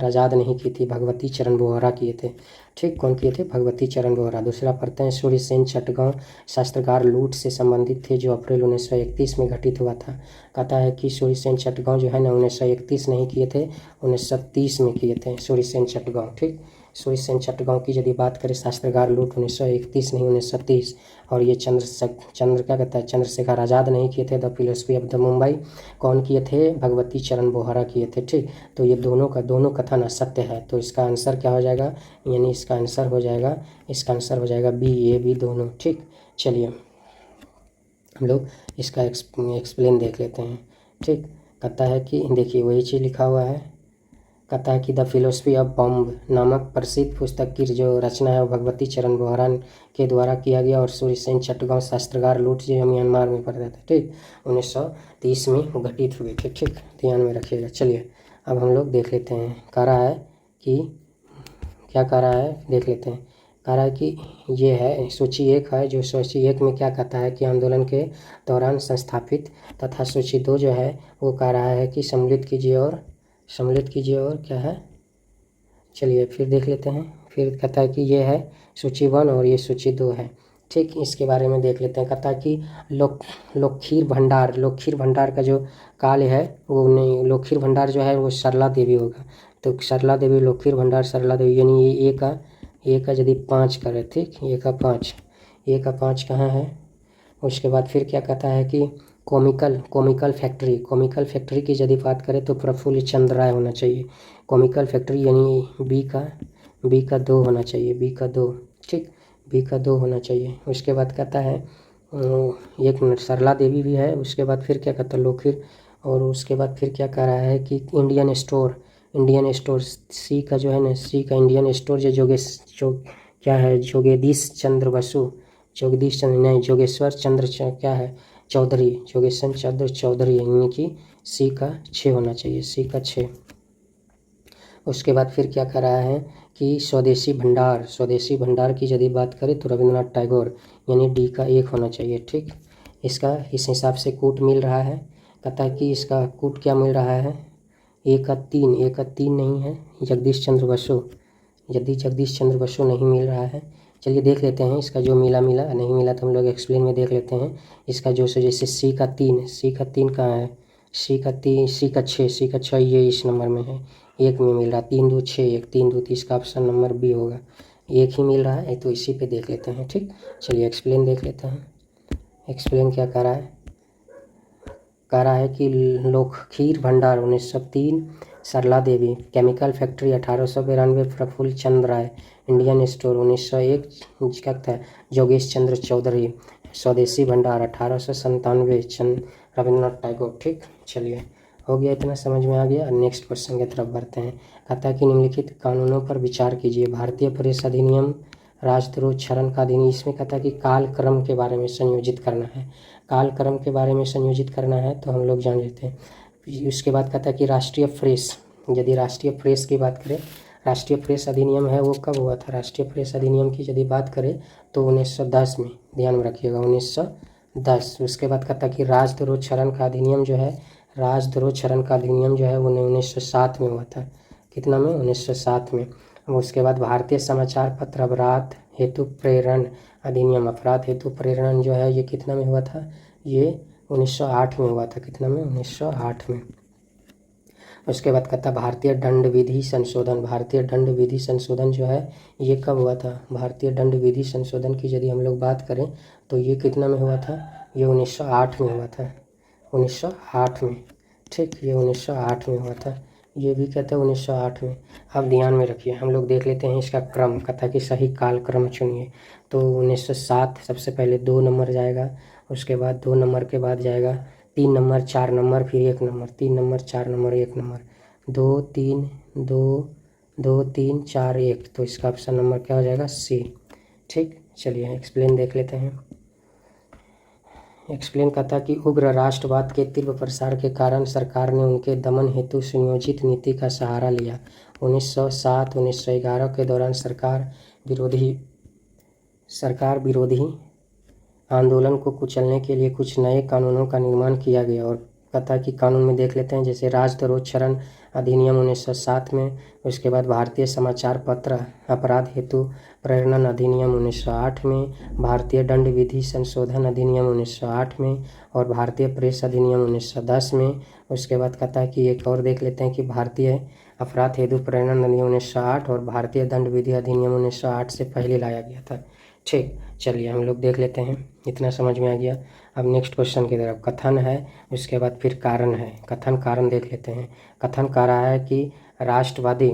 आज़ाद नहीं की थी, भगवती चरण बोहरा किए थे। ठीक, कौन किए थे? भगवती चरण बोहरा। दूसरा पढ़ते हैं सूर्यसेन चटगांव शस्त्रागार लूट से संबंधित थे जो अप्रैल 1931 में घटित हुआ था। कहता है कि सूर्यसेन चटगांव जो है ना 1931 नहीं किए थे, 1930 में किए थे सूर्यसेन चटगांव। ठीक, सूर्यसेन चटगांव की यदि बात करें शस्त्रागार लूट 1931 नहीं 1930। और ये चंद्र क्या कहता है? चंद्रशेखर आज़ाद नहीं किए थे। The philosophy of the Mumbai कौन किए थे? भगवती चरण बोहरा किए थे। ठीक, तो ये दोनों कथन असत्य है। तो इसका आंसर क्या हो जाएगा? यानी इसका आंसर हो जाएगा बी, ए बी दोनों। ठीक, चलिए हम लोग इसका एक्सप्लेन देख लेते हैं। ठीक, कहता है कि देखिए वही चीज़ लिखा हुआ है। कहता है कि द फिलोसफी ऑफ बॉम्ब नामक प्रसिद्ध पुस्तक की जो रचना है वो भगवती चरण बोहरा के द्वारा किया गया। और सूर्यसेन चटगांव शस्त्रागार लूट जो म्यांमार में पड़ता था। ठीक, 1930 में वो घटित हुए थे। ठीक, ध्यान में रखिएगा। चलिए अब हम लोग देख लेते हैं। कह रहा है कि क्या कह रहा है देख लेते हैं। कह रहा है कि ये है सूची 1 है, जो सूची 1 में क्या कहता है कि आंदोलन के दौरान संस्थापित, तथा सूची 2 जो है वो कह रहा है कि सम्मिलित कीजिए और क्या है? चलिए फिर देख लेते हैं। फिर कहता है कि ये है सूची 1 और ये सूची 2 है। ठीक, इसके बारे में देख लेते हैं। कहता है कि लोकखीर भंडार का जो काल है वो नहीं, लोकखीर भंडार जो है वो सरला देवी होगा। तो सरला देवी, लोकखीर भंडार सरला देवी, यानी ये ए का यदि 5 करें। ठीक, ए का 5 कहाँ है? उसके बाद फिर क्या कहता है कि कॉमिकल फैक्ट्री की यदि बात करें तो प्रफुल्ल चंद्र राय होना चाहिए। कॉमिकल फैक्ट्री यानी बी का 2 होना चाहिए, बी का 2। ठीक, बी का 2 होना चाहिए। उसके बाद कहता है एक मिनट, सरला देवी भी है। उसके बाद फिर क्या कहता है? लोकखीर। और उसके बाद फिर क्या कह रहा है कि इंडियन स्टोर सी का जो है ना, सी का इंडियन स्टोर क्या है? जोगेश्वर चंद्र क्या है? जोगेश्वर चंद्र चौधरी, यानी कि सी का 6 होना चाहिए, सी का 6। उसके बाद फिर क्या कर रहा है कि स्वदेशी भंडार की यदि बात करें तो रविंद्रनाथ टैगोर, यानी डी का 1 होना चाहिए। ठीक, इसका इस हिसाब से कूट मिल रहा है। कहता है कि इसका कूट क्या मिल रहा है? ए का 3 नहीं है। जगदीश चंद्र बसु नहीं मिल रहा है। चलिए देख लेते हैं इसका जो मिला नहीं मिला तो हम लोग एक्सप्लेन में देख लेते हैं। इसका जो जैसे सी का 3 कहाँ है? सी का 6 ये इस नंबर में है, 1 में मिल रहा। 3 2 6 1 3 2 इसका ऑप्शन नंबर बी होगा। 1 ही मिल रहा है तो इसी पे देख लेते हैं। ठीक, चलिए एक्सप्लेन देख लेते हैं। एक्सप्लेन क्या कर रहा है? कह रहा है कि लोकखीर भंडार 1903, सरला देवी, केमिकल फैक्ट्री 1892, प्रफुल्ल चंद्र राय, इंडियन स्टोर 1901, क्या था? जोगेश चंद्र चौधरी, स्वदेशी भंडार 1897, रविंद्रनाथ टैगोर। ठीक, चलिए हो गया, इतना समझ में आ गया। नेक्स्ट क्वेश्चन की तरफ बढ़ते हैं। कहता है कि निम्नलिखित कानूनों पर विचार कीजिए। भारतीय प्रेस अधिनियम, राजद्रोह क्षरण का अधिनियम। इसमें कहता है कि कालक्रम के बारे में संयोजित करना है। कालक्रम के बारे में संयोजित करना है तो हम लोग जान लेते हैं। उसके बाद कहता है कि राष्ट्रीय प्रेस, यदि राष्ट्रीय प्रेस की बात करें, राष्ट्रीय प्रेस अधिनियम है वो कब हुआ था? राष्ट्रीय प्रेस अधिनियम की यदि बात करें तो 1910 में, ध्यान में रखिएगा 1910। उसके बाद कहता है कि राजद्रोह क्षरण का अधिनियम जो है वो 1907 में हुआ था। कितना में? 1907 में। उसके बाद भारतीय समाचार पत्र अपराध हेतु प्रेरण अधिनियम, अपराध हेतु प्रेरण जो है ये कितना में हुआ था, ये 1908 में हुआ था। कितना में, 1908 में। उसके बाद कहता भारतीय दंड विधि संशोधन, भारतीय दंड विधि संशोधन जो है ये कब हुआ था, भारतीय दंड विधि संशोधन की यदि हम लोग बात करें तो ये कितना में हुआ था, ये 1908 में हुआ था, 1908 में। ठीक, ये 1908 में हुआ था, ये भी कहते हैं 1908 में। अब ध्यान में रखिए, हम लोग देख लेते हैं इसका क्रम, कथा की सही काल क्रम चुनिए। तो 1907 सबसे पहले 2 नंबर जाएगा, उसके बाद 2 नंबर के बाद जाएगा 3 नंबर, 4 नंबर, फिर 1 नंबर, 3 नंबर, 4 नंबर, 1 नंबर, 2 3 2 2 3 4 1। तो इसका ऑप्शन नंबर क्या हो जाएगा, सी। ठीक, चलिए एक्सप्लेन देख लेते हैं। एक्सप्लेन कहता कि उग्र राष्ट्रवाद के तीव्र प्रसार के कारण सरकार ने उनके दमन हेतु सुनियोजित नीति का सहारा लिया। 1907-1911 के दौरान सरकार विरोधी आंदोलन को कुचलने के लिए कुछ नए कानूनों का निर्माण किया गया। और कथा की कानून में देख लेते हैं, जैसे राजद्रोह अधिनियम 1907 में, उसके बाद भारतीय समाचार पत्र अपराध हेतु प्रेरणन अधिनियम 1908 में, भारतीय दंड विधि संशोधन अधिनियम 1908 में, और भारतीय प्रेस अधिनियम 1910 में। उसके बाद कहता है कि एक और देख लेते हैं कि भारतीय अपराध हेतु प्रेरणन अधिनियम 1908 और भारतीय दंड विधि अधिनियम 1908 से पहले लाया गया था। ठीक, चलिए हम लोग देख लेते हैं, इतना समझ में आ गया। अब नेक्स्ट क्वेश्चन की तरफ, कथन है, उसके बाद फिर कारण है। कथन कारण देख लेते हैं। कथन कह रहा है कि राष्ट्रवादी,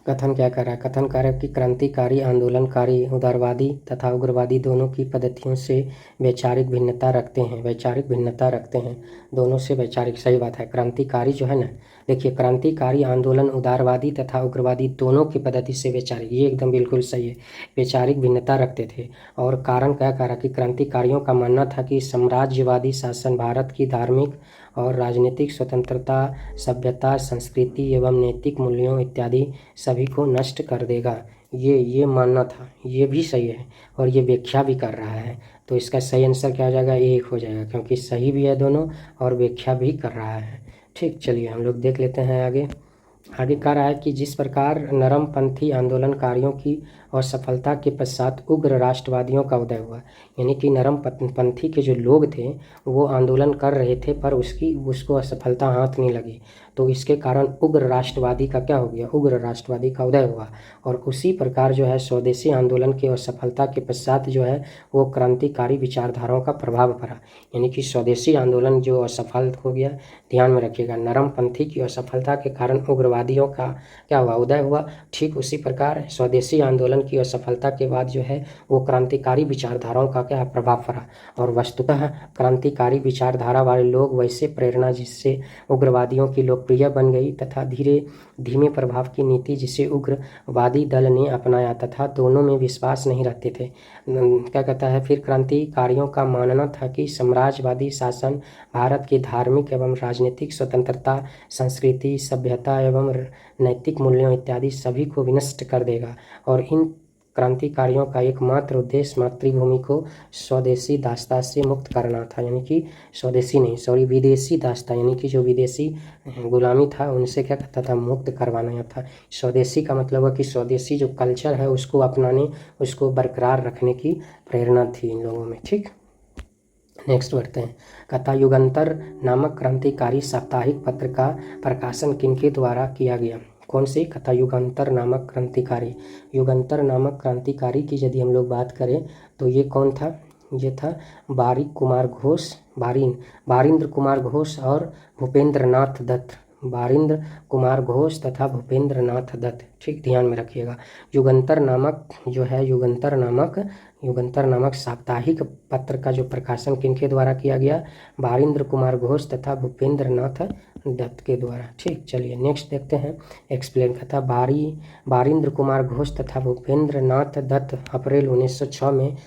कथन क्या कर रहा है, कथन कर रहा है कि क्रांतिकारी आंदोलनकारी उदारवादी तथा उग्रवादी दोनों की पद्धतियों से वैचारिक भिन्नता रखते हैं, वैचारिक भिन्नता रखते हैं, दोनों से वैचारिक, सही बात है। क्रांतिकारी जो है ना, देखिए क्रांतिकारी आंदोलन उदारवादी तथा उग्रवादी दोनों की पद्धति से वैचारिक, ये एकदम बिल्कुल सही है, वैचारिक भिन्नता रखते थे। और कारण क्या कह रहा कि क्रांतिकारियों का मानना था कि साम्राज्यवादी शासन भारत की धार्मिक और राजनीतिक स्वतंत्रता, सभ्यता, संस्कृति एवं नैतिक मूल्यों इत्यादि सभी को नष्ट कर देगा। ये मानना था, ये भी सही है और ये व्याख्या भी कर रहा है। तो इसका सही आंसर क्या हो जाएगा, एक हो जाएगा, क्योंकि सही भी है दोनों और व्याख्या भी कर रहा है। ठीक, चलिए हम लोग देख लेते हैं आगे। आगे कह रहा है कि जिस प्रकार नरमपंथी आंदोलनकारियों की असफलता के पश्चात उग्र राष्ट्रवादियों का उदय हुआ, यानी कि नरमपंथी के जो लोग थे वो आंदोलन कर रहे थे पर उसको असफलता हाथ नहीं लगी, तो इसके कारण उग्र राष्ट्रवादी का क्या हो गया, उग्र राष्ट्रवादी का उदय हुआ। और उसी प्रकार जो है स्वदेशी आंदोलन की असफलता के पश्चात जो है वो क्रांतिकारी विचारधाराओं का प्रभाव पड़ा, यानी कि स्वदेशी आंदोलन जो असफल हो गया, ध्यान में रखिएगा, नरमपंथी की असफलता के कारण उग्रवादियों का क्या हुआ, उदय हुआ। ठीक उसी प्रकार स्वदेशी आंदोलन की असफलता के बाद जो है वो क्रांतिकारी विचारधाराओं का क्या प्रभाव पड़ा। और वस्तुतः क्रांतिकारी विचारधारा वाले लोग वैसे प्रेरणा जिससे उग्रवादियों की लोकप्रिय बन गई तथा धीमे प्रभाव की नीति जिसे उग्रवादी दल ने अपनाया तथा दोनों में विश्वास नहीं रखते थे। क्या कहता है, फिर क्रांतिकारियों का मानना था कि साम्राज्यवादी शासन भारत की धार्मिक एवं राजनीतिक स्वतंत्रता, संस्कृति, सभ्यता एवं नैतिक मूल्यों इत्यादि सभी को विनष्ट कर देगा। और इन क्रांतिकारियों का एकमात्र उद्देश्य मातृभूमि को स्वदेशी दासता से मुक्त करना था, यानी कि स्वदेशी नहीं, सॉरी, विदेशी दासता, यानी कि जो विदेशी गुलामी था उनसे क्या कहता था, मुक्त करवाना था। स्वदेशी का मतलब है कि स्वदेशी जो कल्चर है उसको अपनाने, उसको बरकरार रखने की प्रेरणा थी इन लोगों में। ठीक, नेक्स्ट बढ़ते हैं। कथा युगंतर नामक क्रांतिकारी साप्ताहिक पत्र का प्रकाशन किनके द्वारा किया गया, कौन सी कथा युगंतर नामक क्रांतिकारी, युगंतर नामक क्रांतिकारी की यदि हम लोग बात करें तो ये कौन था, ये था बारिंद्र कुमार घोष और भूपेंद्र नाथ दत्त, बारिंद्र कुमार घोष तथा भूपेंद्र नाथ दत्त। ठीक, ध्यान में रखिएगा। युगंतर नामक जो है, युगंतर नामक साप्ताहिक पत्र का जो प्रकाशन किनके द्वारा किया गया, बारिंद्र कुमार घोष तथा भूपेंद्र नाथ दत्त के द्वारा। ठीक, चलिए नेक्स्ट देखते हैं। एक्सप्लेन कथा बारिंद्र कुमार घोष तथा भूपेंद्र नाथ दत्त अप्रैल 1906 में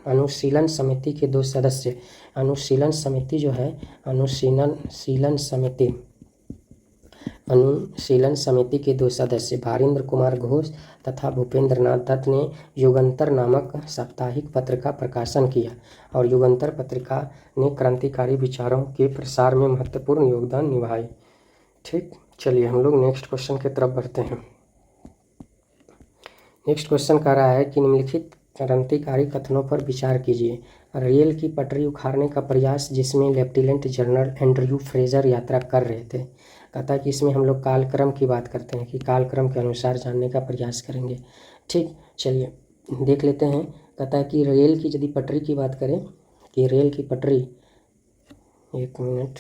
अनुशीलन समिति के 2 सदस्य, अनुशीलन समिति जो है, अनुशीलन समिति के 2 सदस्य बारिंद्र कुमार घोष तथा भूपेंद्र नाथ दत्त ने युगंतर नामक साप्ताहिक पत्र का प्रकाशन किया और युगंतर पत्रिका ने क्रांतिकारी विचारों के प्रसार में महत्वपूर्ण योगदान निभाए। ठीक, चलिए हम लोग नेक्स्ट क्वेश्चन की तरफ बढ़ते हैं। नेक्स्ट क्वेश्चन कह रहा है कि निम्नलिखित क्रांतिकारी कथनों पर विचार कीजिए। रेल की पटरी उखाड़ने का प्रयास जिसमें लेफ्टिनेंट जनरल एंड्रयू फ्रेजर यात्रा कर रहे थे। कहता है कि इसमें हम लोग कालक्रम की बात करते हैं कि कालक्रम के अनुसार जानने का प्रयास करेंगे। ठीक, चलिए देख लेते हैं। कहता है कि रेल की यदि पटरी की बात करें कि रेल की पटरी, एक मिनट,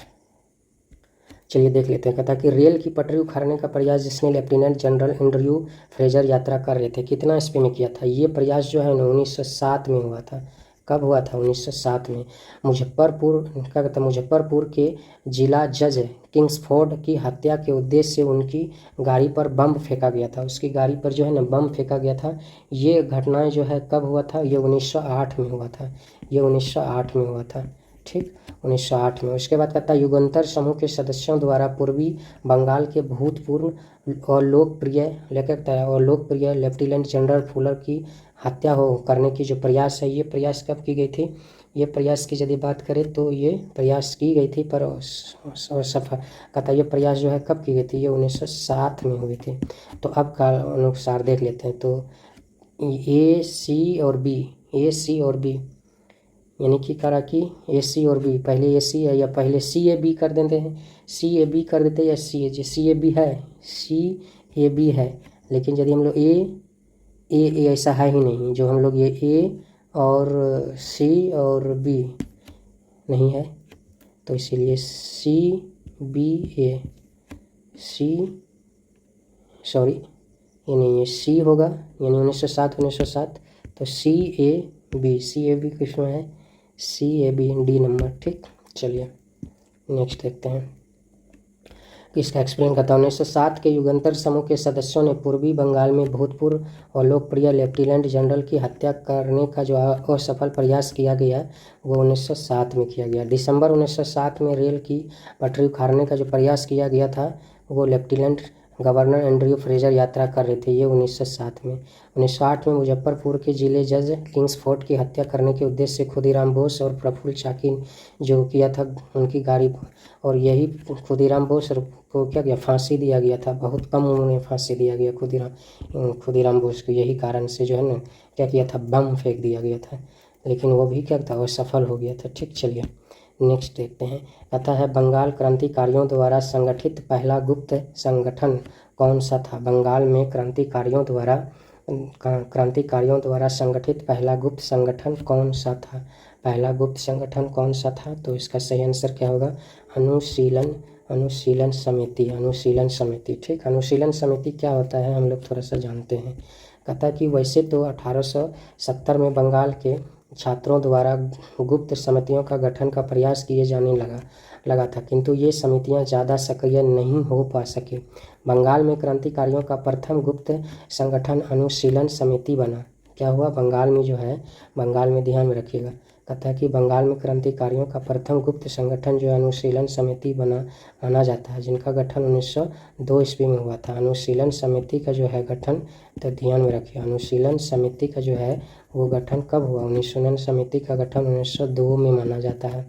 चलिए देख लेते हैं। कहता है कि रेल की पटरी उखाड़ने का प्रयास जिसमें लेफ्टिनेंट जनरल एंड्रयू फ्रेजर यात्रा कर रहे थे, कितना ईस्वी में किया था ये प्रयास जो है ना 1907 में हुआ था। कब हुआ था? 1907 में। मुजफ्फरपुर, क्या कहता है, मुजफ्फरपुर के जिला जज किंग्सफोर्ड की हत्या के उद्देश्य से उनकी गाड़ी पर बम फेंका गया था। उसकी गाड़ी पर जो है ना बम फेंका गया था। ये घटनाएं जो है कब हुआ था? ये 1908 में हुआ था। ये 1908 में हुआ था। ठीक, 1908 में। उसके बाद कहता है युगंतर समूह के सदस्यों द्वारा पूर्वी बंगाल के भूतपूर्व और लोकप्रिय लेफ्टिनेंट जनरल फुलर की हत्या करने की जो प्रयास है, ये प्रयास कब की गई थी? ये प्रयास की यदि बात करें तो ये प्रयास की गई थी पर सफल। कहता है ये प्रयास जो है कब की गई थी? ये 1907 में हुई थी। तो अब का अनुसार देख लेते हैं। तो ए सी और बी यानी कि करा कि ए सी और बी, पहले ए सी है या पहले सी ए बी कर देते हैं, सी ए बी कर देते हैं या सी ए बी है, सी ए बी है। लेकिन यदि हम लोग ए ऐसा है ही नहीं, जो हम लोग ये ए और सी और बी नहीं है, तो इसीलिए सी बी ए, सी, सॉरी ये नहीं है, सी होगा, यानी 1907। तो सी ए बी किसमें है? सी ए बी, डी नंबर। ठीक, चलिए नेक्स्ट देखते हैं। इसका एक्सप्लेन करता हूँ। 1907 के युगंतर समूह के सदस्यों ने पूर्वी बंगाल में भूतपूर्व और लोकप्रिय लेफ्टिनेंट जनरल की हत्या करने का जो असफल प्रयास किया गया वो 1907 में किया गया। दिसंबर 1907 में रेल की पटरी उखाड़ने का जो प्रयास किया गया था वो लेफ्टिनेंट गवर्नर एंड्रयू फ्रेजर यात्रा कर रहे थे। ये 1907 में। 1908 में मुजफ्फरपुर के जिले जज किंग्सफोर्ड की हत्या करने के उद्देश्य से खुदीराम बोस और प्रफुल्ल चाकी जो किया था उनकी गाड़ी, और यही खुदीराम बोस को क्या किया? फांसी दिया गया था। बहुत कम उम्र में फांसी दिया गया खुदीराम बोस को। यही कारण से जो है ना क्या किया था? बम फेंक दिया गया था। लेकिन वो भी क्या था? वो सफल हो गया था। ठीक, चलिए नेक्स्ट देखते हैं। कहता है बंगाल क्रांतिकारियों द्वारा संगठित पहला गुप्त संगठन कौन सा था? बंगाल में क्रांतिकारियों द्वारा संगठित पहला गुप्त संगठन कौन सा था? पहला गुप्त संगठन कौन सा था? तो इसका सही आंसर क्या होगा? अनुशीलन समिति। ठीक, अनुशीलन समिति क्या होता है हम लोग थोड़ा सा जानते हैं। कहता है कि वैसे तो 1870 में बंगाल के छात्रों द्वारा गुप्त समितियों का गठन का प्रयास किए जाने लगा था, किंतु ये समितियां ज़्यादा सक्रिय नहीं हो पा सके। बंगाल में क्रांतिकारियों का प्रथम गुप्त संगठन अनुशीलन समिति बना। क्या हुआ? बंगाल में जो है, बंगाल में ध्यान में रखिएगा, कहता है कि बंगाल में क्रांतिकारियों का प्रथम गुप्त संगठन जो है अनुशीलन समिति माना जाता है, जिनका गठन 1902 ईस्वी में हुआ था। अनुशीलन समिति का जो है गठन, तो ध्यान में रखिए, अनुशीलन समिति का जो है वो गठन कब हुआ? अनुशीलन समिति का गठन 1902 में माना जाता है।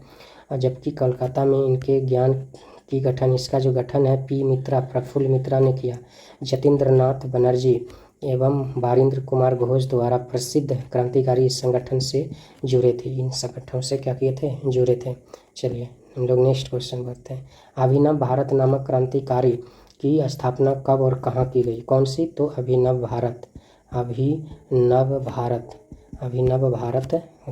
और जबकि कोलकाता में इनके ज्ञान की गठन, इसका जो गठन है प्रफुल्ल मित्रा ने किया। जतीन्द्रनाथ बनर्जी एवं बारिंद्र कुमार घोष द्वारा प्रसिद्ध क्रांतिकारी इस संगठन से जुड़े थे। इन संगठनों से क्या किए थे? जुड़े थे। चलिए हम लोग नेक्स्ट क्वेश्चन बढ़ते हैं। अभिनव भारत नामक क्रांतिकारी की स्थापना कब और कहाँ की गई? कौन सी? तो अभिनव भारत।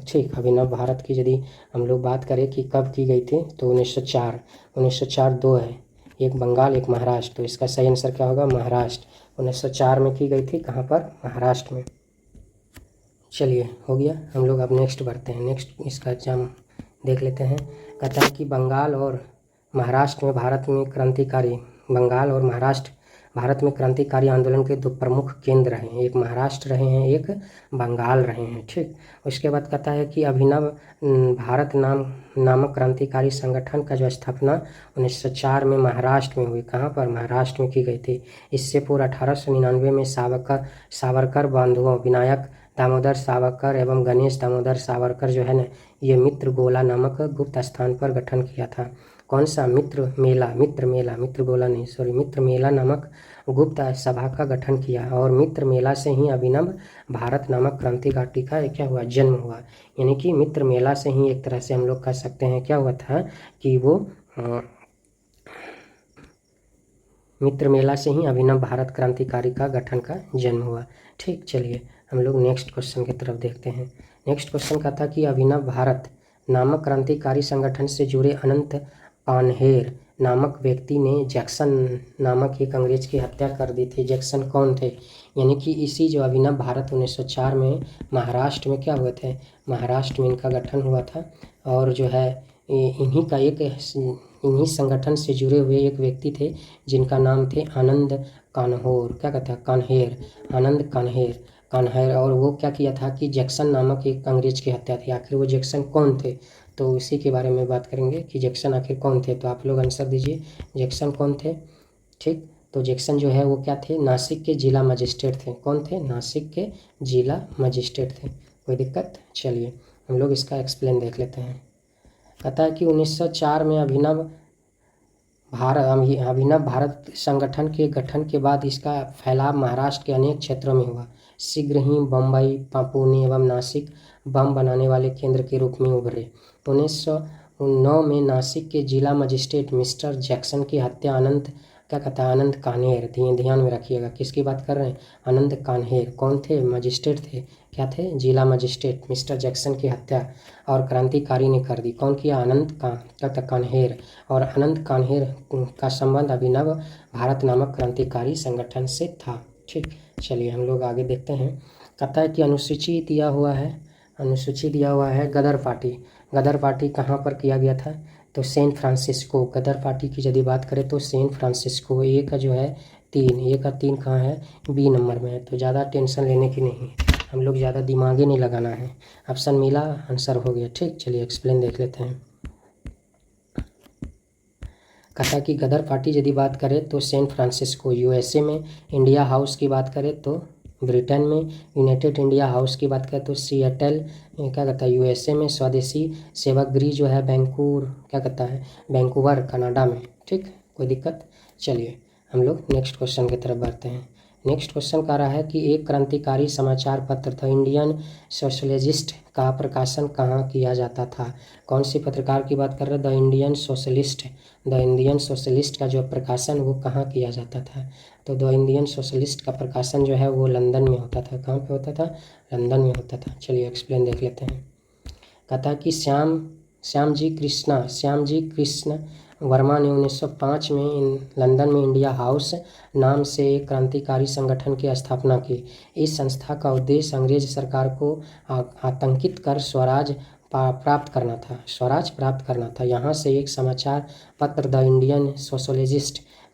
ठीक, अभिनव भारत की यदि हम लोग बात करें कि कब की गई थी तो 1904 दो है, एक बंगाल एक महाराष्ट्र। तो इसका सही आंसर क्या होगा? महाराष्ट्र। 1904 में की गई थी। कहाँ पर? महाराष्ट्र में। चलिए हो गया। हम लोग अब नेक्स्ट बढ़ते हैं। नेक्स्ट इसका एग्जाम देख लेते हैं। कहता है कि बंगाल और महाराष्ट्र में बंगाल और महाराष्ट्र भारत में क्रांतिकारी आंदोलन के दो प्रमुख केंद्र हैं। एक महाराष्ट्र रहे हैं, एक बंगाल रहे हैं। ठीक, उसके बाद कहता है कि अभिनव भारत नामक क्रांतिकारी संगठन का जो स्थापना 1904 में महाराष्ट्र में हुई। कहाँ पर? महाराष्ट्र में की गई थी। इससे पूर्व 1899 में सावरकर बंधुओं विनायक दामोदर सावरकर एवं गणेश दामोदर सावरकर जो है ना, ये मित्र गोला नामक गुप्त स्थान पर गठन किया था। कौन सा मित्र मेला नामक गुप्त सभा का गठन किया और मित्र मेला से ही अभिनव भारत नामक क्रांति घाटी का क्या हुआ, जन्म हुआ। यानी कि मित्र मेला से ही एक तरह से हम लोग कह सकते हैं क्या हुआ था कि वो मित्र मेला से ही अभिनव भारत क्रांतिकारी का गठन का जन्म हुआ। ठीक, चलिए हम लोग नेक्स्ट क्वेश्चन की तरफ देखते हैं। नेक्स्ट क्वेश्चन का था कि अभिनव भारत नामक क्रांतिकारी संगठन से जुड़े अनंत कान्हेर नामक व्यक्ति ने जैक्सन नामक एक अंग्रेज की हत्या कर दी थी। जैक्सन कौन थे? यानी कि इसी जो अभिनव भारत 1904 में महाराष्ट्र में क्या हुए थे, महाराष्ट्र में इनका गठन हुआ था और जो है इन्हीं संगठन से जुड़े हुए एक व्यक्ति थे जिनका नाम थे आनंद कान्होर, क्या कहते हैं, कान्हेर, आनंद कान्हेर। और वो क्या किया था कि जैक्सन नामक एक अंग्रेज की हत्या थी। आखिर वो जैक्सन कौन थे, तो उसी के बारे में बात करेंगे कि जैक्सन आखिर कौन थे। तो आप लोग आंसर दीजिए, जैक्सन कौन थे। ठीक, तो जैक्सन जो है वो क्या थे, नासिक के जिला मजिस्ट्रेट थे। कौन थे? नासिक के जिला मजिस्ट्रेट थे। कोई दिक्कत? चलिए हम लोग इसका एक्सप्लेन देख लेते हैं। कहता है कि 1904 में अभिनव भारत संगठन के गठन के बाद इसका फैलाव महाराष्ट्र के अनेक क्षेत्रों में हुआ। शीघ्र ही बम्बई, पुणे एवं नासिक बम बनाने वाले केंद्र के रूप में उभरे। 1909 में नासिक के जिला मजिस्ट्रेट मिस्टर जैक्सन की हत्या आनंद कान्हेर, ध्यान में रखिएगा किसकी बात कर रहे हैं, आनंद कान्हेर। कौन थे? मजिस्ट्रेट थे। क्या थे? जिला मजिस्ट्रेट। मिस्टर जैक्सन की हत्या और क्रांतिकारी ने कर दी। कौन किया? कान्हेर। और आनंद कान्हेर का संबंध अभिनव भारत नामक क्रांतिकारी संगठन से था। ठीक, चलिए हम लोग आगे देखते हैं। कहता है कि अनुसूची दिया हुआ है गदर पार्टी कहाँ पर किया गया था, तो सेंट फ्रांसिस्को। गदर पार्टी की यदि बात करें तो सेंट फ्रांसिस्को। ए का जो है 3 कहाँ है, बी नंबर में है। तो ज़्यादा टेंशन लेने की नहीं, हम लोग ज़्यादा दिमागी नहीं लगाना है। ऑप्शन मिला, आंसर हो गया। ठीक, चलिए एक्सप्लेन देख लेते हैं। कहता कि गदर पार्टी यदि बात करें तो सेंट फ्रांसिस्को यूएसए में, इंडिया हाउस की बात करें तो ब्रिटेन में, यूनाइटेड इंडिया हाउस की बात करें तो सिएटल क्या कहता है यूएसए में, स्वदेशी सेवक गृह जो है वैंकूवर कनाडा में। ठीक, कोई दिक्कत? चलिए हम लोग नेक्स्ट क्वेश्चन की तरफ बढ़ते हैं। नेक्स्ट क्वेश्चन कह रहा है कि एक क्रांतिकारी समाचार पत्र द इंडियन सोशलिस्ट का प्रकाशन कहाँ किया जाता था। कौन सी पत्रकार की बात कर रहे हैं? द इंडियन सोशलिस्ट का जो प्रकाशन वो कहाँ किया जाता था, तो द इंडियन सोशलिस्ट का प्रकाशन जो है वो लंदन में होता था। कहाँ पे होता था? लंदन में होता था। चलिए एक्सप्लेन देख लेते हैं। कहता है कि श्यामजी कृष्ण वर्मा ने 1905 में लंदन में इंडिया हाउस नाम से एक क्रांतिकारी संगठन की स्थापना की। इस संस्था का उद्देश्य अंग्रेज सरकार को आतंकित कर स्वराज प्राप्त करना था। यहाँ से एक समाचार पत्र द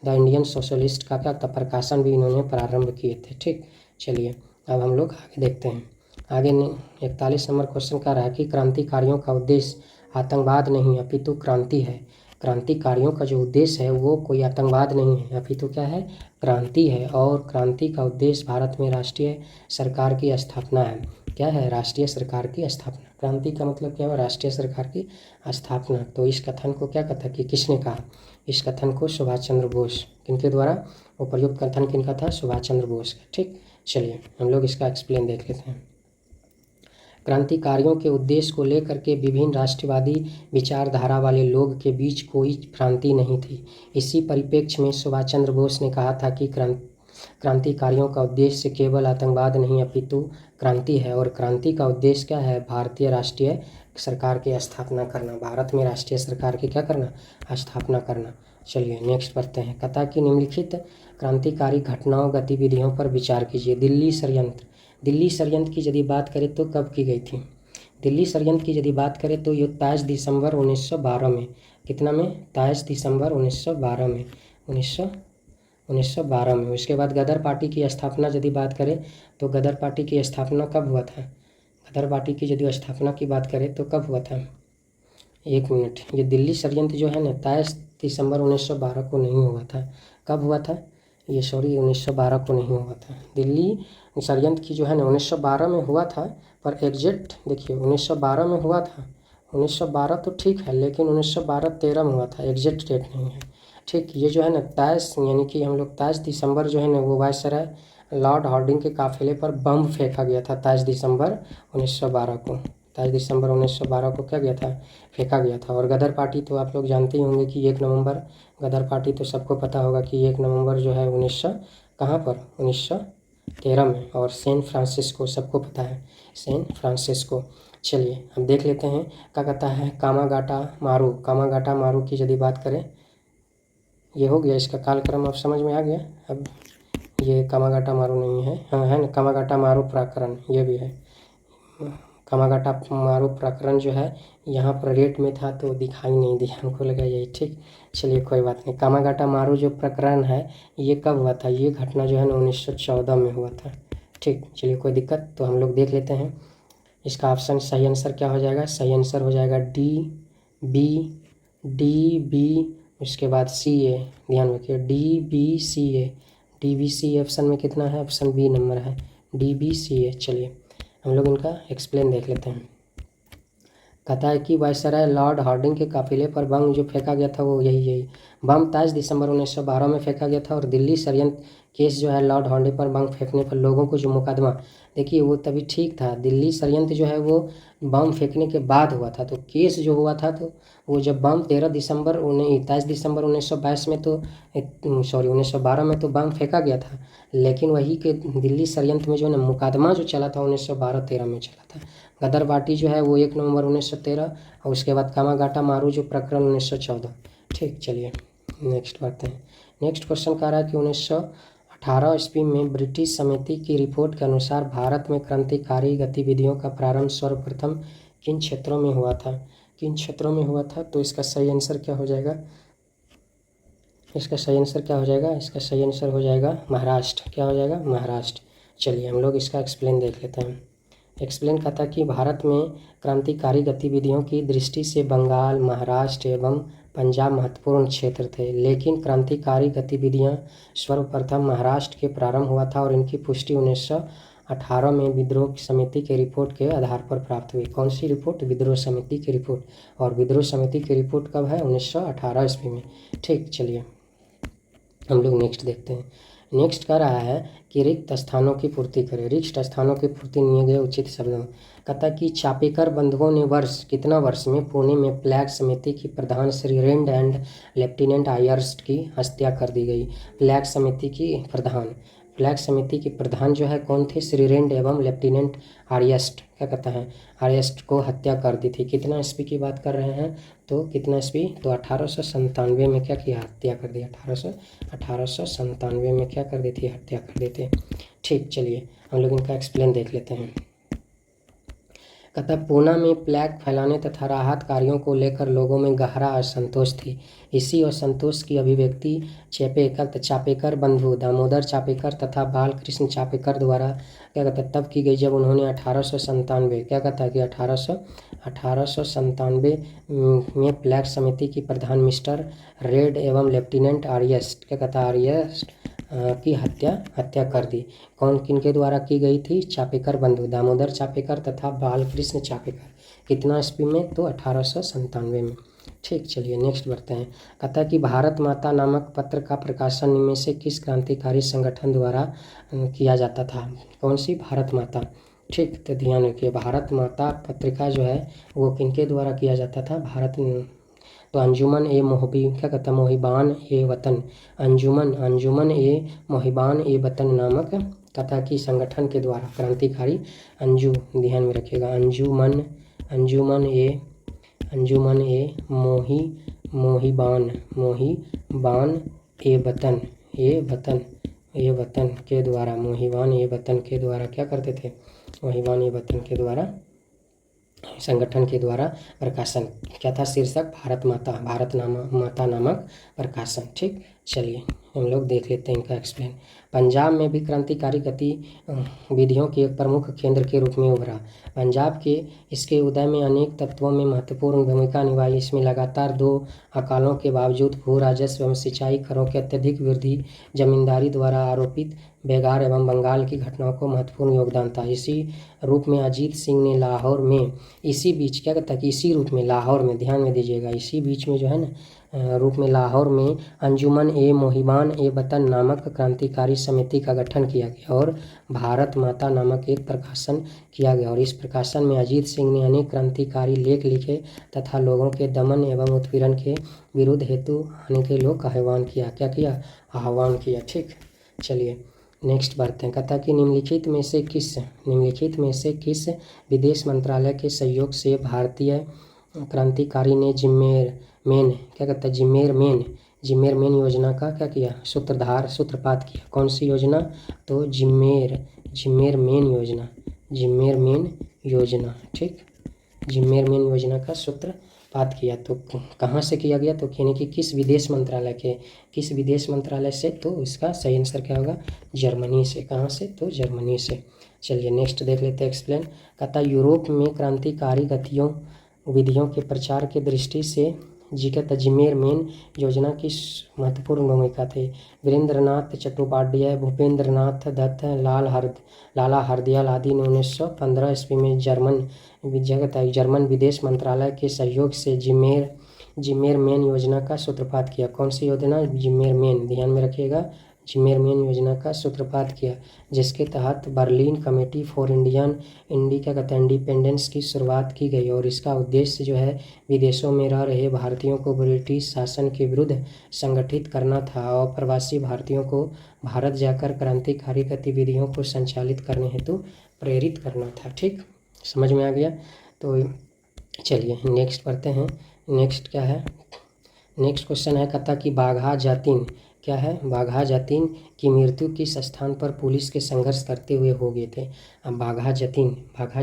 इंडियन सोशलिस्ट का क्या प्रकाशन भी इन्होंने प्रारंभ किए थे। ठीक, चलिए अब हम लोग आगे देखते हैं। आगे 41 नंबर क्वेश्चन का रहा कि क्रांतिकारियों का उद्देश्य आतंकवाद नहीं अपितु क्रांति है। क्रांतिकारियों का जो उद्देश्य है वो कोई आतंकवाद नहीं है अपितु क्या है, क्रांति है। और क्रांति का उद्देश्य भारत में राष्ट्रीय सरकार की स्थापना है। क्या है? राष्ट्रीय सरकार की स्थापना। क्रांति का मतलब क्या है? राष्ट्रीय सरकार की स्थापना। तो इस कथन को क्या कहता कि किसने कहा? इस कथन को सुभाष चंद्र बोस। किनके द्वारा? उपयुक्त कथन किनका था? सुभाष चंद्र बोस का। ठीक, चलिए हम लोग इसका एक्सप्लेन देख लेते हैं। क्रांतिकारियों के उद्देश्य को लेकर के विभिन्न राष्ट्रवादी विचारधारा वाले लोग के बीच कोई भ्रांति नहीं थी। इसी परिप्रेक्ष्य में सुभाष चंद्र बोस ने कहा था कि क्रांतिकारियों का उद्देश्य केवल आतंकवाद नहीं अपितु क्रांति है। और क्रांति का उद्देश्य क्या है? भारतीय राष्ट्रीय सरकार की स्थापना करना। भारत में राष्ट्रीय सरकार की क्या करना? स्थापना करना। चलिए नेक्स्ट पढ़ते हैं। कथा की निम्नलिखित क्रांतिकारी घटनाओं गतिविधियों पर विचार कीजिए। दिल्ली षड्यंत्र की यदि बात करें तो कब की गई थी? दिल्ली षड्यंत्र की यदि बात करें तो ये 23 दिसंबर 1912 में। कितना में? 23 दिसंबर 1912 में। 1912 में। उसके बाद गदर पार्टी की स्थापना यदि बात करें तो गदर पार्टी की स्थापना कब हुआ था? गदर पार्टी की यदि स्थापना की बात करें तो कब हुआ था? एक मिनट, ये दिल्ली षड्यंत्र जो है ना 23 दिसंबर 1912 को नहीं हुआ था। कब हुआ था? 1912 को नहीं हुआ था। दिल्ली षड्यंत्र की जो है ना 1912 में हुआ था, पर एग्जैक्ट देखिए 1912 में हुआ था। 1912 तो ठीक है, लेकिन 1912-13 में हुआ था, एग्जैक्ट डेट नहीं है। ठीक, ये जो है ना 23 यानी कि हम लोग 23 दिसंबर जो है ना वो वायसराय लॉर्ड हार्डिंग के काफिले पर बम फेंका गया था 23 दिसंबर 1912 को। 23 दिसंबर 1912 को क्या गया था, फेंका गया था। और गदर पार्टी तो आप लोग जानते ही होंगे कि 1 नवंबर, गदर पार्टी तो सबको पता होगा कि 1 नवंबर जो है 1913 में। और सैन फ्रांसिस्को सबको पता है, सैन फ्रांसिस्को। चलिए अब देख लेते हैं क्या कहता है कामागाटा मारू। कामागाटा मारू की यदि बात करें, ये हो गया इसका कालक्रम, अब समझ में आ गया। अब ये कामागाटा मारू नहीं है, हाँ है ना, कामागाटा मारू प्रकरण ये भी है। कामागाटा मारू प्रकरण जो है यहाँ पर रेट में था तो दिखाई नहीं दिया, हमको लगा यही। ठीक, चलिए कोई बात नहीं। कामागाटा मारू जो प्रकरण है ये कब हुआ था, ये घटना जो है ना 1914 में हुआ था। ठीक, चलिए कोई दिक्कत, तो हम लोग देख लेते हैं इसका ऑप्शन सही आंसर क्या हो जाएगा। सही आंसर हो जाएगा डी बी, उसके बाद C A, ध्यान रखिए DBCA ऑप्शन में कितना है, ऑप्शन बी नंबर है DBCA। चलिए हम लोग इनका एक्सप्लेन देख लेते हैं। कहता है कि वायसराय लॉर्ड हार्डिंग के काफिले पर बम जो फेंका गया था वो यही बम 23 दिसंबर 1912 में फेंका गया था। और दिल्ली षड्यंत्र केस जो है लॉर्ड हार्डिंग पर बम फेंकने पर लोगों को जो मुकदमा, देखिए वो तभी ठीक था, दिल्ली षड्यंत्र जो है वो बम फेंकने के बाद हुआ था। तो केस जो हुआ था तो वो जब बम 23 दिसंबर 1922 में तो 1912 में तो बम फेंका गया था, लेकिन वही के दिल्ली षड्यंत्र में जो है ना मुकदमा जो चला था 1912-13 में चला था। गदर पार्टी जो है वो 1 नवंबर 1913 और उसके बाद कामागाटा मारू जो प्रकरण 1914। ठीक, चलिए नेक्स्ट बढ़ते हैं। नेक्स्ट क्वेश्चन कह रहा है कि 1918 ईस्वी में ब्रिटिश समिति की रिपोर्ट के अनुसार भारत में क्रांतिकारी गतिविधियों का प्रारंभ सर्वप्रथम किन क्षेत्रों में हुआ था, किन क्षेत्रों में हुआ था। तो इसका सही आंसर क्या हो जाएगा, इसका सही आंसर क्या हो जाएगा, इसका सही आंसर हो जाएगा महाराष्ट्र। क्या हो जाएगा, महाराष्ट्र। चलिए हम लोग इसका एक्सप्लेन देख लेते हैं। एक्सप्लेन कहता कि भारत में क्रांतिकारी गतिविधियों की दृष्टि से बंगाल, महाराष्ट्र एवं पंजाब महत्वपूर्ण क्षेत्र थे, लेकिन क्रांतिकारी गतिविधियां सर्वप्रथम महाराष्ट्र के प्रारंभ हुआ था और इनकी पुष्टि 1918 में विद्रोह समिति के रिपोर्ट के आधार पर प्राप्त हुई। कौन सी रिपोर्ट, विद्रोह समिति की रिपोर्ट। और विद्रोह समिति की रिपोर्ट कब है, 1918 ईस्वी में। ठीक, चलिए हम लोग नेक्स्ट देखते हैं। नेक्स्ट कह रहा है कि रिक्त स्थानों की पूर्ति करें। रिक्त स्थानों की पूर्ति निये गए उचित शब्दों। कहता कि चापेकर बंधुओं ने कितना वर्ष में पुणे में फ्लैग समिति की प्रधान श्री रेंड एंड लेफ्टिनेंट आयर्स्ट की हत्या कर दी गई। फ्लैग समिति की प्रधान जो है कौन थे, श्री रेंड एवं लेफ्टिनेंट आर्यस्ट, क्या कहता है, आर्यस्ट को हत्या कर दी थी। कितना ईस्वी की बात कर रहे हैं, तो कितना ईस्वी, तो 1897 में क्या किया, हत्या कर दी। 1897 में क्या कर दी थी, हत्या कर दी थी। ठीक, चलिए हम लोग इनका एक्सप्लेन देख लेते हैं। कहता पूना में फ्लैग फैलाने तथा राहत कार्यों को लेकर लोगों में गहरा असंतोष थी। इसी असंतोष की अभिव्यक्ति चापेकर बंधु दामोदर चापेकर तथा बालकृष्ण चापेकर द्वारा क्या कहता है तब की गई, जब उन्होंने 1897 क्या कहता है कि 1897 में फ्लैग समिति की प्रधान मिस्टर रेड एवं लेफ्टिनेंट आर्यस्ट, क्या कहता है, आर्यस्ट की हत्या कर दी। कौन, किनके द्वारा की गई थी, चापेकर बंधु दामोदर चापेकर तथा बालकृष्ण चापेकर। कितना ईस्वी में, तो 1897 में। ठीक, चलिए नेक्स्ट बढ़ते हैं। कहता है कि भारत माता नामक पत्र का प्रकाशन इनमें से किस क्रांतिकारी संगठन द्वारा किया जाता था। कौन सी, भारत माता। ठीक, तो ध्यान रखिए भारत माता पत्रिका जो है वो किनके द्वारा किया जाता था, तो अंजुमन ए क्या कहता है, मोहिबान ए वतन, अंजुमन ए मोहिबान ए वतन नामक कथा की संगठन के द्वारा क्रांतिकारी ध्यान में रखिएगा, अंजुमन ए मोहिबान ए वतन के द्वारा, मोहिबान ए वतन के द्वारा क्या करते थे, मोहिबान ए वतन के द्वारा संगठन के द्वारा प्रकाशन क्या था, शीर्षक भारत माता नामक प्रकाशन। ठीक, चलिए हम लोग देख लेते हैं इनका एक्सप्लेन। पंजाब में भी क्रांतिकारी गतिविधियों के एक प्रमुख केंद्र के रूप में उभरा। पंजाब के इसके उदय में अनेक तत्वों में महत्वपूर्ण भूमिका निभाई। इसमें लगातार 2 अकालों के बावजूद भू राजस्व एवं सिंचाई करों की अत्यधिक वृद्धि, जमींदारी द्वारा आरोपित बेगार एवं बंगाल की घटनाओं को महत्वपूर्ण योगदान था। इसी रूप में अजीत सिंह ने लाहौर में, इसी बीच क्या कहता है कि इसी रूप में लाहौर में, ध्यान में दीजिएगा, इसी बीच में जो है ना रूप में लाहौर में अंजुमन ए मोहिबान ए वतन नामक क्रांतिकारी समिति का गठन किया गया और भारत माता नामक एक प्रकाशन किया गया। और इस प्रकाशन में अजीत सिंह ने अनेक क्रांतिकारी लेख लिखे तथा लोगों के दमन एवं उत्पीड़न के विरुद्ध हेतु आने के लोग आह्वान किया। क्या किया? आह्वान किया। ठीक, चलिए नेक्स्ट बढ़ते हैं। कहता कि निम्नलिखित में से किस विदेश मंत्रालय के सहयोग से भारतीय क्रांतिकारी ने जिम्मेर योजना का क्या किया? सूत्रपात किया। कौन सी योजना? तो जिम्मेर मेन योजना। ठीक, जिम्मेर मेन योजना का सूत्रपात किया। तो कहाँ से किया गया? तो यानी कि किस विदेश मंत्रालय से? तो इसका सही आंसर क्या होगा? जर्मनी से। कहाँ से? तो जर्मनी से। चलिए नेक्स्ट देख लेते हैं एक्सप्लेन। कहता यूरोप में क्रांतिकारी विधियों के प्रचार के दृष्टि से जिम्मेर मेन योजना की महत्वपूर्ण भूमिका थी। वीरेंद्रनाथ चट्टोपाध्याय, भूपेंद्रनाथ दत्त, लाला हरदयाल आदि ने 1915 ईस्वी में जर्मन विदेश मंत्रालय के सहयोग से जिम्मेर मेन योजना का सूत्रपात किया। कौन सी योजना? जिम्मेर मेन, ध्यान में रखिएगा, जिम्मेर मेन योजना का सूत्रपात किया, जिसके तहत बर्लिन कमेटी फॉर इंडिपेंडेंस की शुरुआत की गई। और इसका उद्देश्य जो है विदेशों में रह रहे भारतीयों को ब्रिटिश शासन के विरुद्ध संगठित करना था और प्रवासी भारतीयों को भारत जाकर क्रांतिकारी गतिविधियों को संचालित करने हेतु प्रेरित करना था। ठीक, समझ में आ गया? तो चलिए नेक्स्ट पढ़ते हैं। नेक्स्ट क्या है? नेक्स्ट क्वेश्चन है, कहता कि बाघा जातिन क्या है? बाघा जातिन की मृत्यु किस स्थान पर पुलिस के संघर्ष करते हुए हो गए थे? अब बाघा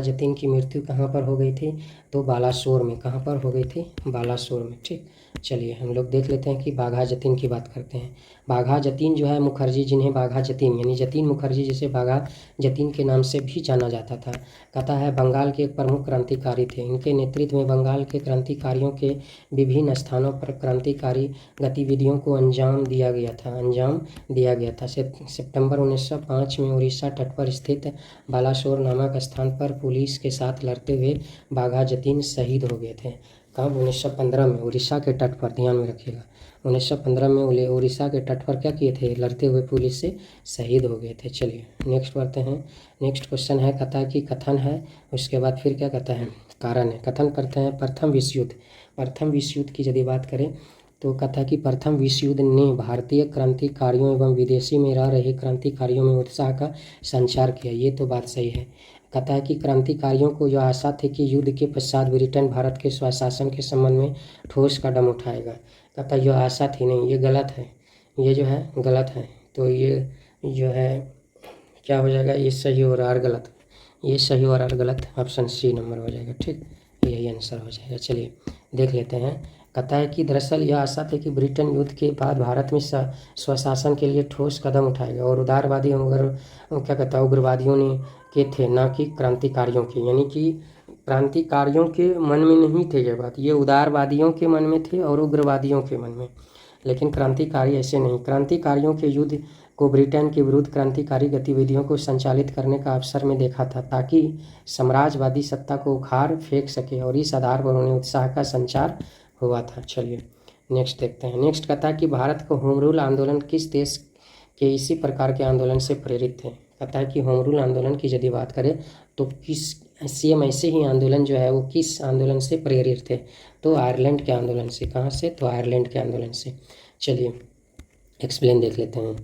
जतीन की मृत्यु कहाँ पर हो गई थी? तो बालासोर में। कहाँ पर हो गई थी? बालासोर में। ठीक, चलिए हम लोग देख लेते हैं कि बाघा जतीन की बात करते हैं। बाघा जतीन जो है मुखर्जी, जिन्हें बाघा जतीन यानी जतीन मुखर्जी जिसे बाघा जतीन के नाम से भी जाना जाता था, कहता है बंगाल के एक प्रमुख क्रांतिकारी थे। इनके नेतृत्व में बंगाल के क्रांतिकारियों के विभिन्न स्थानों पर क्रांतिकारी गतिविधियों को अंजाम दिया गया था। सितंबर 1905 में उड़ीसा तट पर स्थित बालासोर नामक स्थान पर पुलिस के साथ लड़ते हुए बाघा जतीन शहीद हो गए थे। कब? 1915 में उड़ीसा के तट पर, ध्यान में रखिएगा, 1915 में उड़ीसा के तट पर क्या किए थे? लड़ते हुए पुलिस से शहीद हो गए थे। चलिए नेक्स्ट पढ़ते हैं। नेक्स्ट क्वेश्चन है, कहता है कि कथन है, उसके बाद फिर क्या कहता है? कारण है। कथन करते हैं प्रथम विश्व युद्ध की यदि बात करें तो कहता है कि प्रथम विश्व युद्ध ने भारतीय क्रांतिकारियों एवं विदेशी में रह रहे क्रांतिकारियों में उत्साह का संचार किया। ये तो बात सही है। कहता है कि क्रांतिकारियों को यह आशा थी कि युद्ध के पश्चात ब्रिटेन भारत के स्वशासन के संबंध में ठोस कदम उठाएगा। कहता है यह आशा थी, नहीं, ये गलत है, ये जो है गलत है। तो ये जो है क्या हो जाएगा? ये सही और आर गलत, ये सही और आर गलत, ऑप्शन सी नंबर हो जाएगा। ठीक, यही आंसर हो जाएगा। चलिए देख लेते हैं। कहता है कि दरअसल यह आशा थी कि ब्रिटेन युद्ध के बाद भारत में स्वशासन के लिए ठोस कदम उठाएगा और उदारवादी उग्रवादियों ने के थे, ना कि क्रांतिकारियों के, यानी कि क्रांतिकारियों के मन में नहीं थे ये बात, ये उदारवादियों के मन में थे और उग्रवादियों के मन में। लेकिन क्रांतिकारी ऐसे नहीं। क्रांतिकारियों के युद्ध को ब्रिटेन के विरुद्ध क्रांतिकारी गतिविधियों को संचालित करने का अवसर में देखा था ताकि साम्राज्यवादी सत्ता को उखाड़ फेंक सके, और इस आधार पर उन्हें उत्साह का संचार हुआ था। चलिए नेक्स्ट देखते हैं। नेक्स्ट कहता है कि भारत को होम रूल आंदोलन किस देश के इसी प्रकार के आंदोलन से प्रेरित थे? कहता है कि होम रूल आंदोलन की यदि बात करें तो किस सेम ऐसे ही आंदोलन जो है वो किस आंदोलन से प्रेरित थे? तो आयरलैंड के आंदोलन से। कहाँ से? तो आयरलैंड के आंदोलन से। चलिए एक्सप्लेन देख लेते हैं।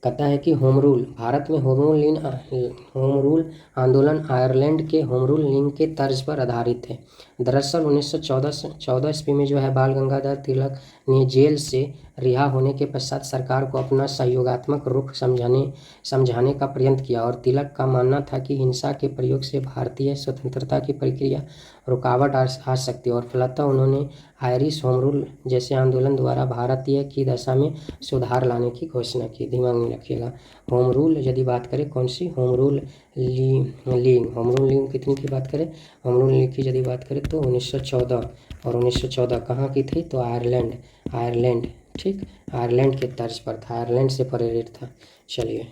कहता है कि होम रूल, भारत में होम रूल आंदोलन आयरलैंड के होम रूल लीग के तर्ज पर आधारित थे। दरअसल 1914 ईस्वी में जो है बाल गंगाधर तिलक ने जेल से रिहा होने के पश्चात सरकार को अपना सहयोगात्मक रुख समझाने का प्रयत्न किया और तिलक का मानना था कि हिंसा के प्रयोग से भारतीय स्वतंत्रता की प्रक्रिया रुकावट आ सकती है और फलतः उन्होंने आयरिश होम रूल जैसे आंदोलन द्वारा भारतीय की दशा में सुधार लाने की घोषणा की। दिमाग में रखिएगा, होम रूल यदि बात करें कौन सी, home rule league, home rule league कितनी की बात करें, होम रूल लीग की यदि बात करें तो 1914, और 1914 कहाँ की थी तो आयरलैंड, ठीक, आयरलैंड के तर्ज पर था, आयरलैंड से प्रेरित था। चलिए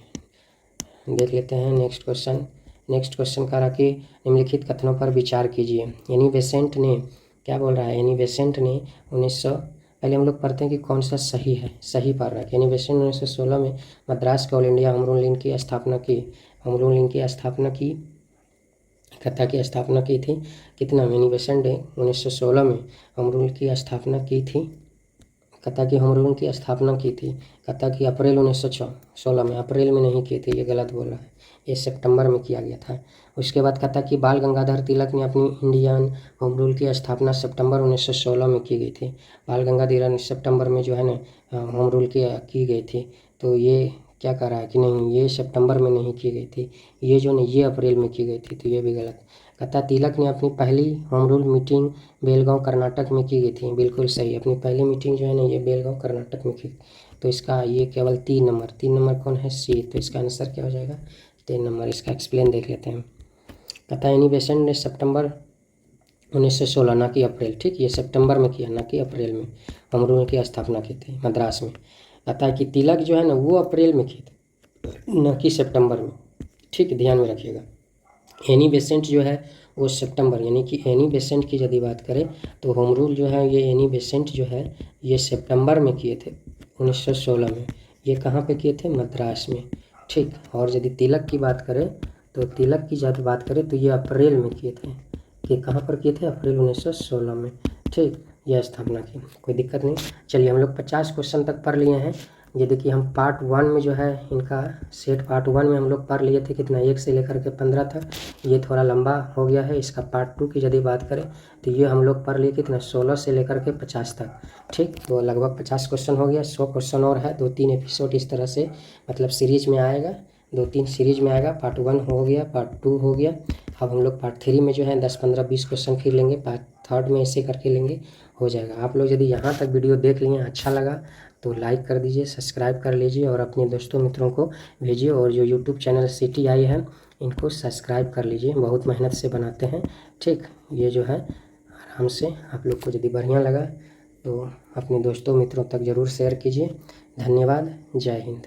देख लेते हैं नेक्स्ट क्वेश्चन कह रहा कि निम्नलिखित कथनों पर विचार कीजिए। एनी बेसेंट ने क्या बोल रहा है, एनी बेसेंट ने 1900, पहले हम लोग पढ़ते हैं कि कौन सा सही है, सही पढ़ रहा है। एनी बेसेंट ने 1916 में मद्रास के all India home rule league की स्थापना की, होम रूल लीग की स्थापना की, कथा की स्थापना की थी। कितना, एनी बेसेंट ने 1916 में होम रूल की स्थापना की थी, कथा की होम रूल की स्थापना की थी। कथा की अप्रैल 1916 में, अप्रैल में नहीं की थी, ये गलत बोल रहा है, ये सितंबर में किया गया था। उसके बाद कथा की बाल गंगाधर तिलक ने अपनी इंडियन होम रूल की स्थापना सितंबर 1916 में की गई थी। बाल गंगाधर सितंबर में जो है ना होम रूल की गई थी। तो ये क्या कह रहा है कि नहीं, ये सितंबर में नहीं की गई थी, ये जो नहीं, ये अप्रैल में की गई थी, तो ये भी गलत। कथा तिलक ने अपनी पहली home rule meeting Belgaum Karnataka में की गई थी, बिल्कुल सही, अपनी पहली मीटिंग जो है ना ये बेलगांव कर्नाटक में की। तो इसका ये केवल 3 नंबर कौन है, सी, तो इसका आंसर क्या हो जाएगा 3 नंबर। इसका एक्सप्लेन देख लेते हैं। कथा एनी बेसेंट ने सितंबर 1916 ना कि अप्रैल, ठीक, ये सितंबर में किया ना कि अप्रैल में होम रूल की स्थापना की थी मद्रास में। कथा कि तिलक जो है ना वो अप्रैल में की थी न कि सितंबर में, ठीक, ध्यान में रखिएगा। एनी बेसेंट जो है वो सितंबर, यानी कि एनी बेसेंट की यदि बात करें तो होम रूल जो है ये एनी बेसेंट जो है ये सितंबर में किए थे 1916 में। ये कहाँ पे किए थे, मद्रास में, ठीक। और यदि तिलक की बात करें तो तिलक की यदि बात करें तो ये अप्रैल में किए थे, कि कहाँ पर किए थे, अप्रैल 1916 में, ठीक, यह स्थापना की, कोई दिक्कत नहीं। चलिए हम लोग 50 क्वेश्चन तक पढ़ लिए हैं। ये देखिए हम पार्ट 1 में जो है इनका सेट पार्ट 1 में हम लोग पढ़ लिए थे कितना, 1 से लेकर के 15 तक। ये थोड़ा लंबा हो गया है। इसका पार्ट 2 की यदि बात करें तो ये हम लोग पढ़ लिए कितना, 16 से लेकर के 50 तक, ठीक। तो लगभग 50 क्वेश्चन हो गया, 100 क्वेश्चन और है, 2-3 एपिसोड इस तरह से मतलब सीरीज में आएगा, 2-3 सीरीज में आएगा। पार्ट 1 हो गया, पार्ट 2 हो गया, अब हम लोग पार्ट 3 में जो है 10, 15, 20 क्वेश्चन फिर लेंगे, पार्ट 3 में ऐसे करके लेंगे, हो जाएगा। आप लोग यदि यहाँ तक वीडियो देख लिए, अच्छा लगा तो लाइक कर दीजिए, सब्सक्राइब कर लीजिए और अपने दोस्तों मित्रों को भेजिए। और जो यूट्यूब चैनल CTI है इनको सब्सक्राइब कर लीजिए, बहुत मेहनत से बनाते हैं, ठीक। ये जो है आराम से आप लोग को यदि बढ़िया लगा तो अपने दोस्तों मित्रों तक ज़रूर शेयर कीजिए। धन्यवाद, जय हिंद।